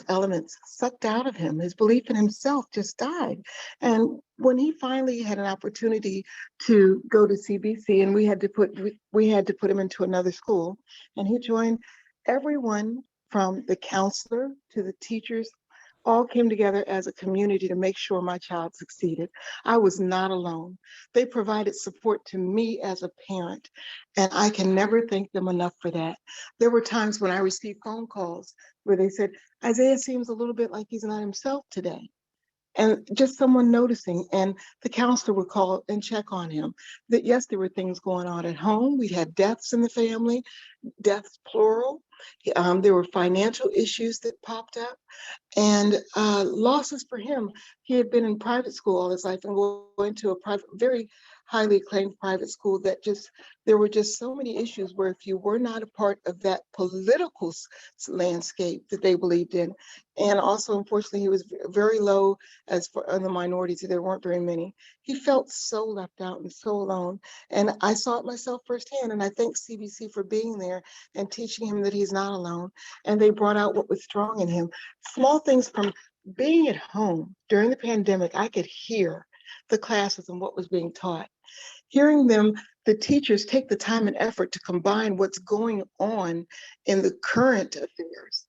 elements sucked out of him. His belief in himself just died. And when he finally had an opportunity to go to CBC, and we had to put him into another school, and he joined, everyone from the counselor to the teachers all came together as a community to make sure my child succeeded. I was not alone. They provided support to me as a parent, and I can never thank them enough for that. There were times when I received phone calls where they said, Isaiah seems a little bit like he's not himself today. And just someone noticing, and the counselor would call and check on him. That yes, there were things going on at home. We had deaths in the family, deaths plural. There were financial issues that popped up, and losses for him. He had been in private school all his life and going to a private, very highly acclaimed private school that there were just so many issues where if you were not a part of that political landscape that they believed in, and also unfortunately he was very low as for the minorities, there weren't very many. He felt so left out and so alone, and I saw it myself firsthand, and I thank CBC for being there and teaching him that he's not alone, and they brought out what was strong in him. Small things from being at home during the pandemic, I could hear the classes and what was being taught. Hearing them, the teachers take the time and effort to combine what's going on in the current affairs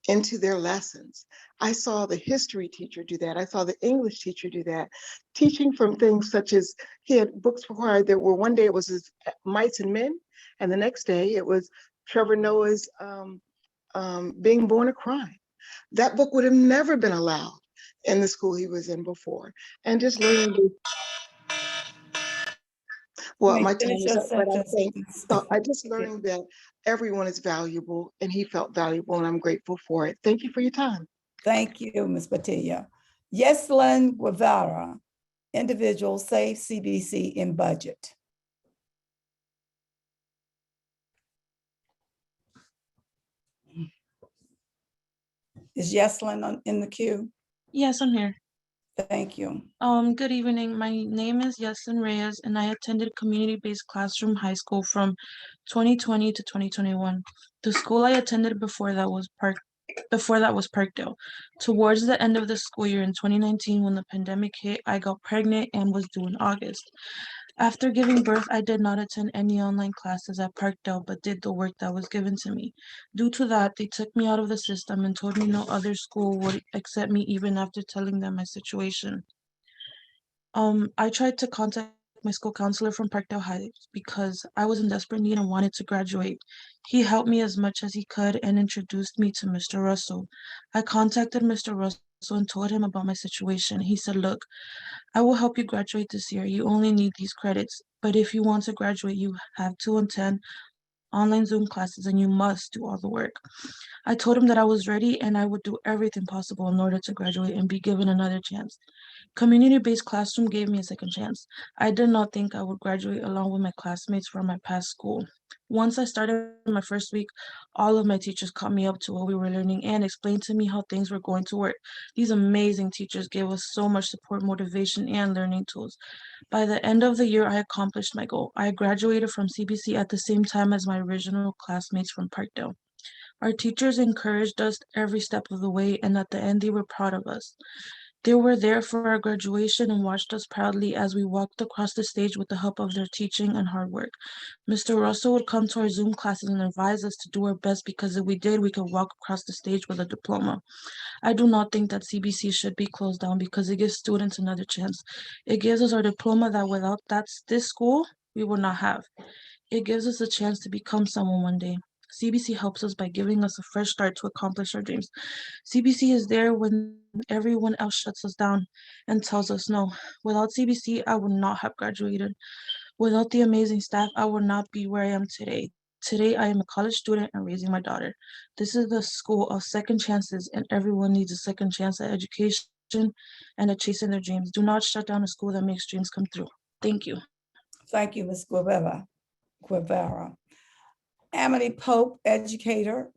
into their lessons. I saw the history teacher do that. I saw the English teacher do that. Teaching from things such as, he had books required that were, one day it was his Mice and Men, and the next day it was Trevor Noah's Being Born a Crime. That book would have never been allowed in the school he was in before. And just learning well, my time is up, but I just learned that everyone is valuable, and he felt valuable, and I'm grateful for it. Thank you for your time. Thank you, Ms. Patillo. Yeslin Guevara, individual, save CBC in budget. Is Yeslin in the queue? Yes, I'm here. Thank you. Good evening. My name is Reyes, and I attended community-based classroom high school from 2020 to 2021. The school I attended before that was Parkdale. Towards the end of the school year in 2019, when the pandemic hit, I got pregnant and was due in August. After giving birth, I did not attend any online classes at Parkdale, but did the work that was given to me. Due to that, they took me out of the system and told me no other school would accept me even after telling them my situation. I tried to contact my school counselor from Parkdale High because I was in desperate need and wanted to graduate. He helped me as much as he could and introduced me to Mr. Russell. I contacted Mr. Russell and told him about my situation. He said, "Look, I will help you graduate this year. You only need these credits. But if you want to graduate, you have to attend online Zoom classes and you must do all the work." I told him that I was ready and I would do everything possible in order to graduate and be given another chance. Community-based classroom gave me a second chance. I did not think I would graduate along with my classmates from my past school. Once I started my first week, all of my teachers caught me up to what we were learning and explained to me how things were going to work. These amazing teachers gave us so much support, motivation, and learning tools. By the end of the year, I accomplished my goal. I graduated from CBC at the same time as my original classmates from Parkdale. Our teachers encouraged us every step of the way, and at the end, they were proud of us. They were there for our graduation and watched us proudly as we walked across the stage with the help of their teaching and hard work. Mr. Russell would come to our Zoom classes and advise us to do our best because if we did, we could walk across the stage with a diploma. I do not think that CBC should be closed down because it gives students another chance. It gives us our diploma that without this school, we would not have. It gives us a chance to become someone one day. CBC helps us by giving us a fresh start to accomplish our dreams. CBC is there when everyone else shuts us down and tells us no. Without CBC, I would not have graduated. Without the amazing staff, I would not be where I am today. Today, I am a college student and raising my daughter. This is the school of second chances, and everyone needs a second chance at education and at chasing their dreams. Do not shut down a school that makes dreams come true. Thank you. Thank you, Ms. Guevara. Amity Pope, educator,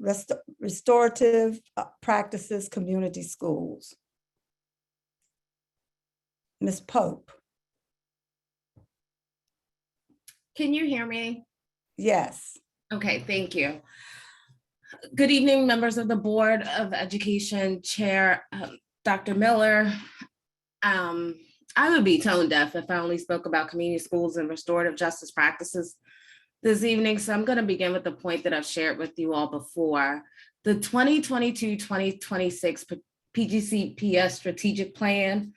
restorative practices, community schools. Ms. Pope. Can you hear me? Yes. Okay, thank you. Good evening, members of the Board of Education, Chair Dr. Miller. I would be tone deaf if I only spoke about community schools and restorative justice practices this evening. So I'm going to begin with the point that I've shared with you all before. The 2022-2026 PGCPS strategic plan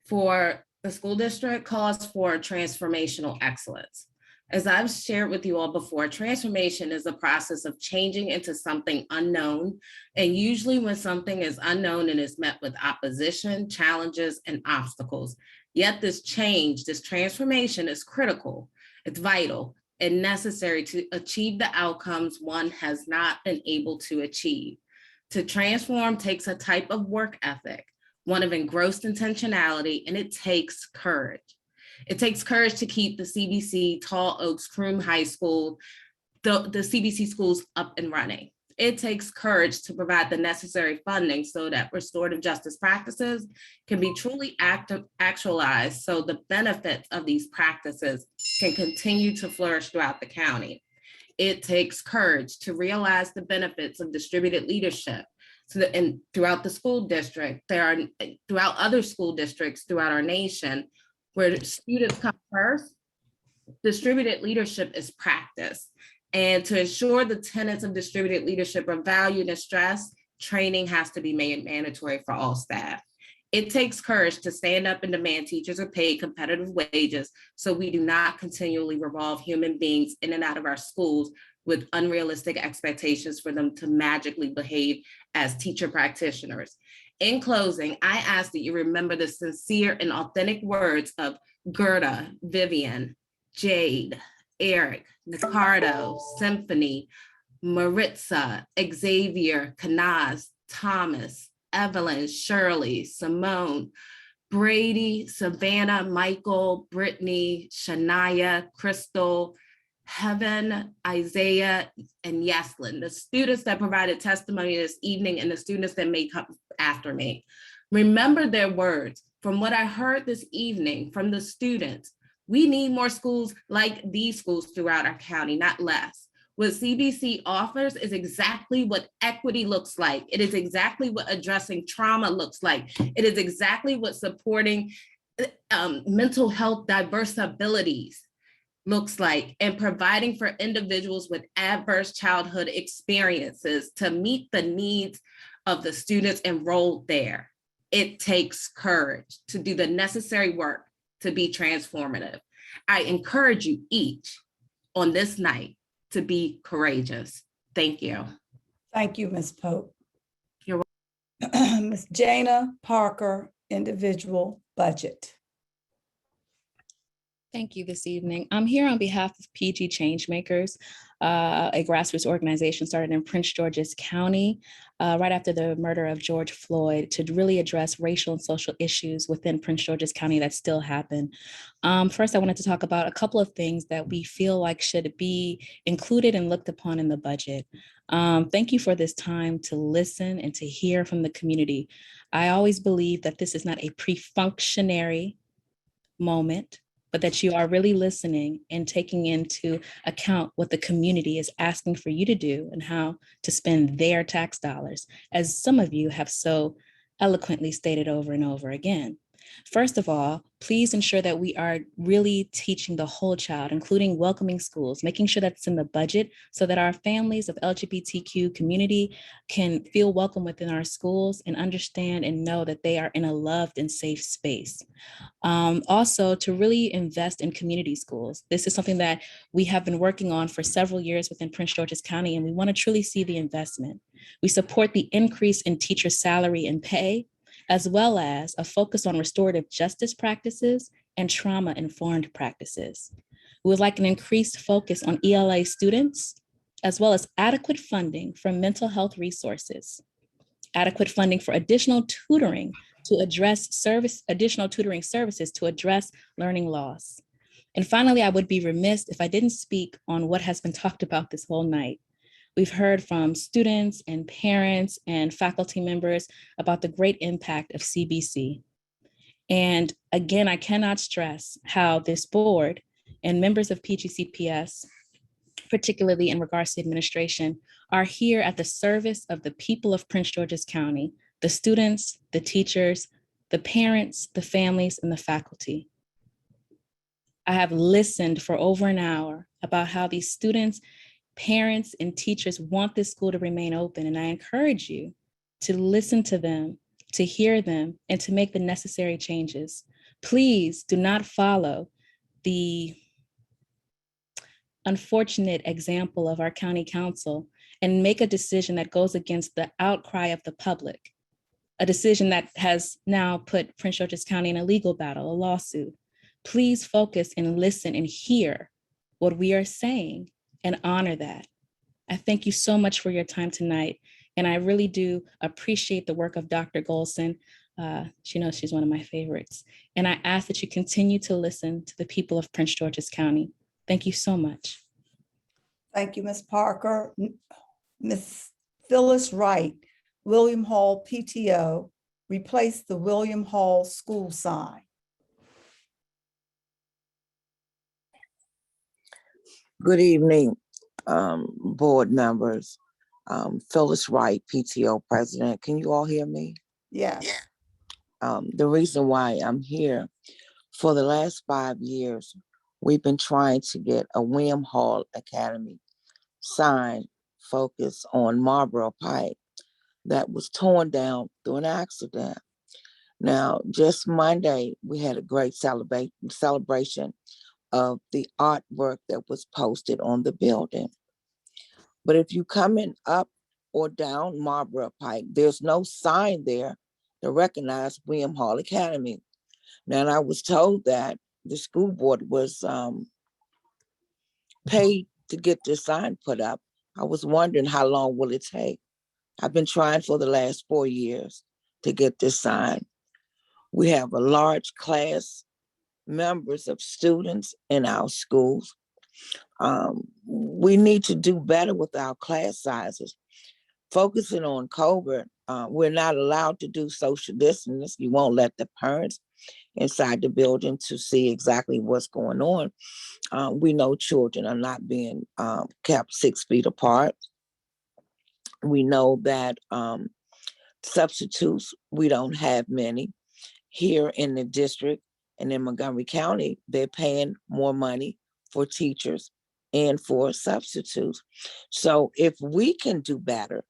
for the school district calls for transformational excellence. As I've shared with you all before, transformation is a process of changing into something unknown. And usually when something is unknown and is met with opposition, challenges, and obstacles. Yet this change, this transformation is critical, it's vital, and necessary to achieve the outcomes one has not been able to achieve. To transform takes a type of work ethic, one of engrossed intentionality, and it takes courage. It takes courage to keep the CBC, Tall Oaks, Croom High School, the CBC schools up and running. It takes courage to provide the necessary funding so that restorative justice practices can be truly actualized so the benefits of these practices can continue to flourish throughout the county. It takes courage to realize the benefits of distributed leadership and throughout the school district, throughout other school districts throughout our nation, where students come first. Distributed leadership is practice. And to ensure the tenets of distributed leadership are valued and stressed, training has to be made mandatory for all staff. It takes courage to stand up and demand teachers are paid competitive wages so we do not continually revolve human beings in and out of our schools with unrealistic expectations for them to magically behave as teacher practitioners. In closing, I ask that you remember the sincere and authentic words of Gerda, Vivian, Jade, Eric, Ricardo, Symphony, Maritza, Xavier, Kanaz, Thomas, Evelyn, Shirley, Simone, Brady, Savannah, Michael, Brittany, Shania, Crystal, Heaven, Isaiah, and Yeslin, the students that provided testimony this evening and the students that may come after me. Remember their words, from what I heard this evening from the students, we need more schools like these schools throughout our county, not less. What CBC offers is exactly what equity looks like. It is exactly what addressing trauma looks like. It is exactly what supporting mental health diverse abilities looks like, and providing for individuals with adverse childhood experiences to meet the needs of the students enrolled there. It takes courage to do the necessary work to be transformative. I encourage you each on this night to be courageous. Thank you. Thank you, Ms. Pope. You're welcome. Ms. Jana Parker, individual budget. Thank you this evening. I'm here on behalf of PG Changemakers, a grassroots organization started in Prince George's County right after the murder of George Floyd, to really address racial and social issues within Prince George's County that still happen. First, I wanted to talk about a couple of things that we feel like should be included and looked upon in the budget. Thank you for this time to listen and to hear from the community. I always believe that this is not a pre-functionary moment, but that you are really listening and taking into account what the community is asking for you to do and how to spend their tax dollars, as some of you have so eloquently stated over and over again. First of all, please ensure that we are really teaching the whole child, including welcoming schools, making sure that's in the budget so that our families of LGBTQ community can feel welcome within our schools and understand and know that they are in a loved and safe space. Also, to really invest in community schools. This is something that we have been working on for several years within Prince George's County, and we want to truly see the investment. We support the increase in teacher salary and pay, as well as a focus on restorative justice practices and trauma-informed practices. We would like an increased focus on ELA students, as well as adequate funding for mental health resources, adequate funding for additional tutoring to address additional tutoring services to address learning loss. And finally, I would be remiss if I didn't speak on what has been talked about this whole night. We've heard from students and parents and faculty members about the great impact of CBC. And again, I cannot stress how this board and members of PGCPS, particularly in regards to administration, are here at the service of the people of Prince George's County, the students, the teachers, the parents, the families, and the faculty. I have listened for over an hour about how these students, parents, and teachers want this school to remain open, and I encourage you to listen to them, to hear them, and to make the necessary changes. Please do not follow the unfortunate example of our county council and make a decision that goes against the outcry of the public, a decision that has now put Prince George's County in a legal battle, a lawsuit. Please focus and listen and hear what we are saying and honor that. I thank you so much for your time tonight. And I really do appreciate the work of Dr. Golson. She knows she's one of my favorites. And I ask that you continue to listen to the people of Prince George's County. Thank you so much. Thank you, Ms. Parker. Ms. Phyllis Wright, William Hall PTO, replace the William Hall school sign. Good evening, board members. Phyllis Wright, PTO president. Can you all hear me? Yeah. The reason why I'm here, for the last 5 years, we've been trying to get a William Hall Academy sign focused on Marlboro Pike that was torn down through an accident. Now, just Monday, we had a great celebration of the artwork that was posted on the building. But if you coming up or down Marlboro Pike, there's no sign there to recognize William Hall Academy. Now, and I was told that the school board was paid to get this sign put up. I was wondering how long will it take? I've been trying for the last 4 years to get this sign. We have a large class members of students in our schools. We need to do better with our class sizes. Focusing on COVID, we're not allowed to do social distance. You won't let the parents inside the building to see exactly what's going on. We know children are not being kept 6 feet apart. We know that substitutes, we don't have many. Here in the district and in Montgomery County, they're paying more money for teachers and for substitutes. So if we can do better,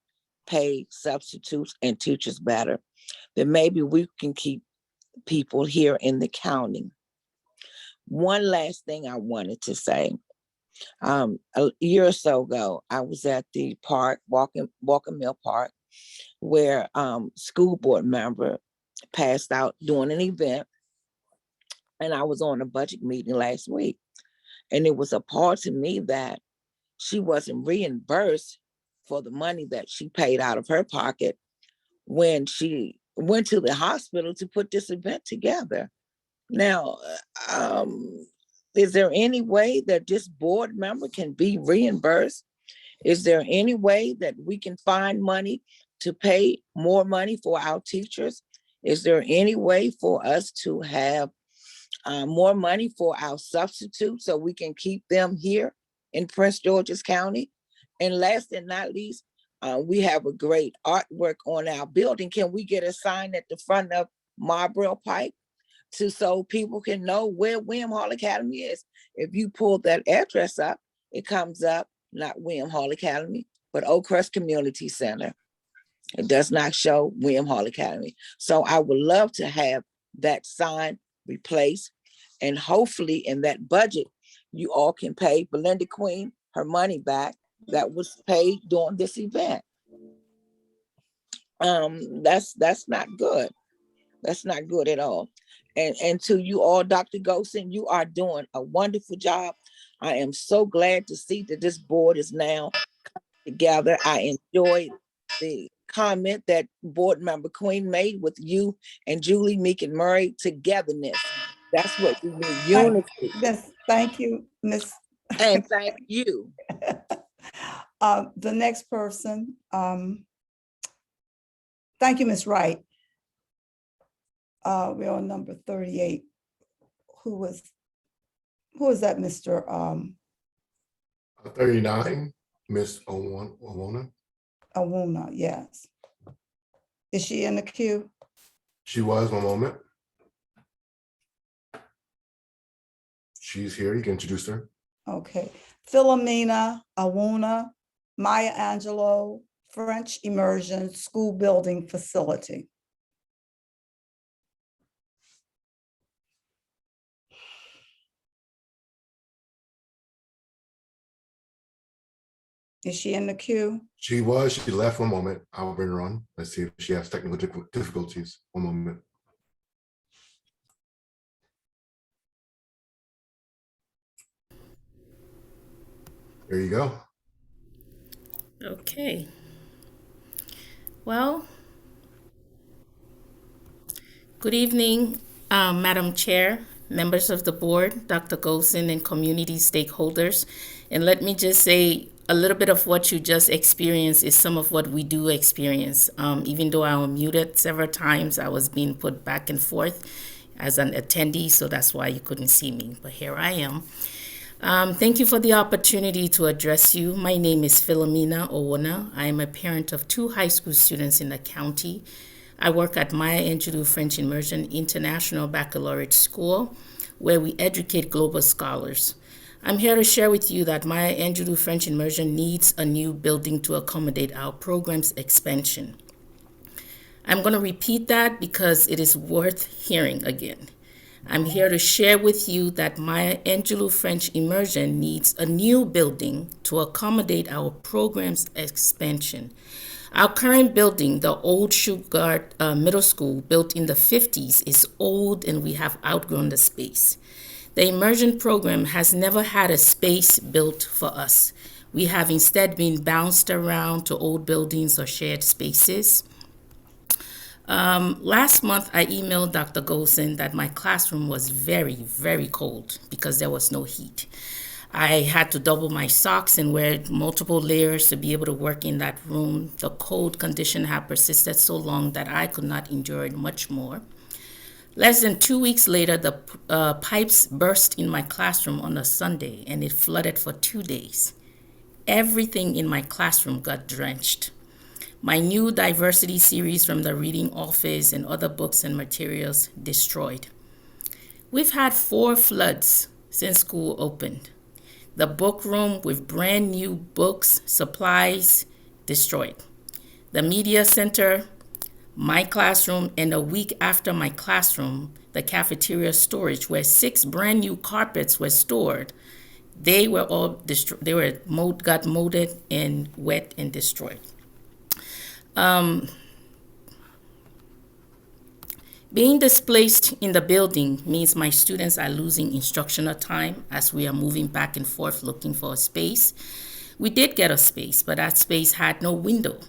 pay substitutes and teachers better, then maybe we can keep people here in the county. One last thing I wanted to say. A year or so ago, I was at the park, Walking Mill Park, where school board member passed out doing an event. And I was on a budget meeting last week. And it was appalled to me that she wasn't reimbursed for the money that she paid out of her pocket when she went to the hospital to put this event together. Now, is there any way that this board member can be reimbursed? Is there any way that we can find money to pay more money for our teachers? Is there any way for us to have more money for our substitutes so we can keep them here in Prince George's County? And last and not least, we have a great artwork on our building. Can we get a sign at the front of Marlboro Pike so people can know where William Hall Academy is? If you pull that address up, it comes up, not William Hall Academy, but Oak Crest Community Center. It does not show William Hall Academy. So I would love to have that sign replaced. And hopefully in that budget, you all can pay Belinda Queen her money back that was paid during this event. That's not good. That's not good at all. And to you all, Dr. Gibson, you are doing a wonderful job. I am so glad to see that this board is now together. I enjoyed the comment that board member Queen made with you and Julie, Meek, and Murray, togetherness. That's what we need, unity. Yes, thank you, Miss. And thank you. The next person, thank you, Ms. Wright. We're on number 38. Who was that, Mr. 39, Miss Owona. Awuna, yes. Is she in the queue? She was, one moment. She's here, you can introduce her. Okay. Philomena Awuna, Maya Angelou, French Immersion School Building Facility. Is she in the queue? She was, she left, one moment. I'll bring her on. Let's see if she has technical difficulties. One moment. There you go. Okay. Well, good evening, Madam Chair, members of the board, Dr. Golson, and community stakeholders. And let me just say, a little bit of what you just experienced is some of what we do experience. Even though I was muted several times, I was being put back and forth as an attendee, so that's why you couldn't see me, but here I am. Thank you for the opportunity to address you. My name is Philomena Owona. I am a parent of 2 high school students in the county. I work at Maya Angelou French Immersion International Baccalaureate School, where we educate global scholars. I'm here to share with you that Maya Angelou French Immersion needs a new building to accommodate our program's expansion. I'm going to repeat that because it is worth hearing again. I'm here to share with you that Maya Angelou French Immersion needs a new building to accommodate our program's expansion. Our current building, the old Shugart Middle School, built in the 50s, is old and we have outgrown the space. The immersion program has never had a space built for us. We have instead been bounced around to old buildings or shared spaces. Last month, I emailed Dr. Golson that my classroom was very, very cold because there was no heat. I had to double my socks and wear multiple layers to be able to work in that room. The cold condition had persisted so long that I could not endure it much more. Less than 2 weeks later, the pipes burst in my classroom on a Sunday and it flooded for 2 days. Everything in my classroom got drenched. My new diversity series from the reading office and other books and materials destroyed. We've had 4 floods since school opened. The book room with brand new books, supplies, destroyed. The media center, my classroom, and a week after my classroom, the cafeteria storage where 6 brand new carpets were stored, they were all destroyed. They were got molded and wet and destroyed. Being displaced in the building means my students are losing instructional time as we are moving back and forth looking for a space. We did get a space, but that space had no window.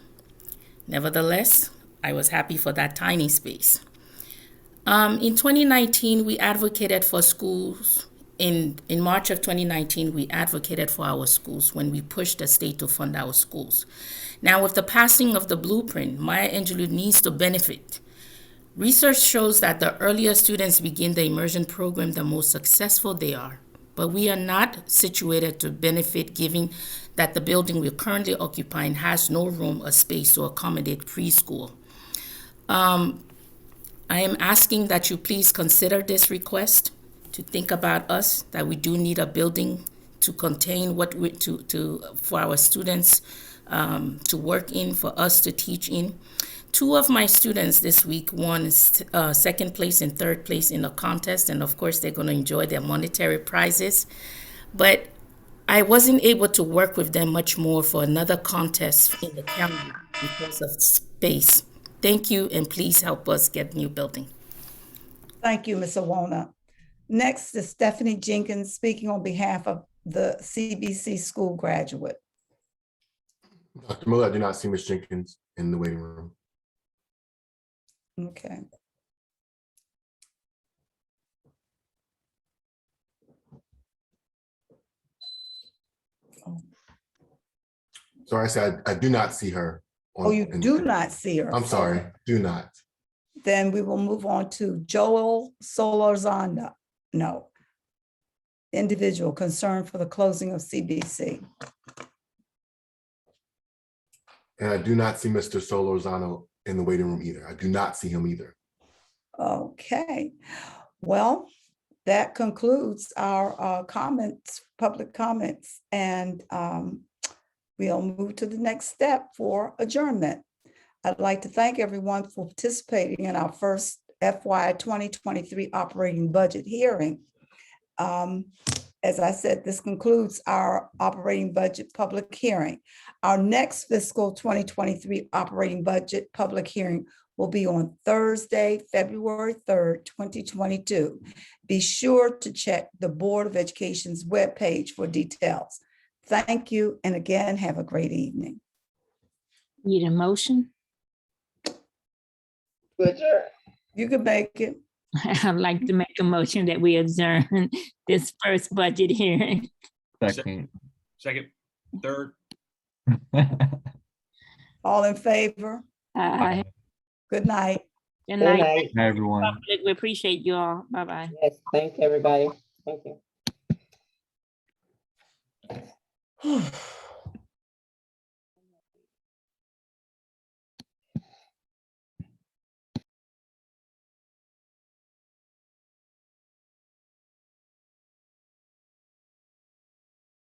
Nevertheless, I was happy for that tiny space. In 2019, we advocated for schools. In March of 2019, we advocated for our schools when we pushed the state to fund our schools. Now, with the passing of the blueprint, Maya Angelou needs to benefit. Research shows that the earlier students begin the immersion program, the more successful they are. But we are not situated to benefit, given that the building we're currently occupying has no room or space to accommodate preschool. I am asking that you please consider this request, to think about us, that we do need a building to contain what we for our students to work in, for us to teach in. 2 of my students this week won second place and third place in a contest, and of course they're going to enjoy their monetary prizes. But I wasn't able to work with them much more for another contest in the county because of space. Thank you, and please help us get a new building. Thank you, Ms. Awona. Next is Stephanie Jenkins speaking on behalf of the CBC school graduate. Dr. Miller, I do not see Ms. Jenkins in the waiting room. Okay. Sorry, I said I do not see her. Oh, you do not see her. I'm sorry, do not. Then we will move on to Joel Solorzano. No. Individual concerned for the closing of CBC. And I do not see Mr. Solorzano in the waiting room either. I do not see him either. Okay. Well, that concludes our comments, public comments, and we'll move to the next step for adjournment. I'd like to thank everyone for participating in our first FY 2023 operating budget hearing. As I said, this concludes our operating budget public hearing. Our next fiscal 2023 operating budget public hearing will be on Thursday, February 3rd, 2022. Be sure to check the Board of Education's webpage for details. Thank you, and again, have a great evening. Need a motion? You can make it. I'd like to make a motion that we adjourn this first budget hearing. Second. Third. All in favor? Aye. Good night. Good night. Hi, everyone. Public, we appreciate you all. Bye-bye. Yes, thank you, everybody. Thank you.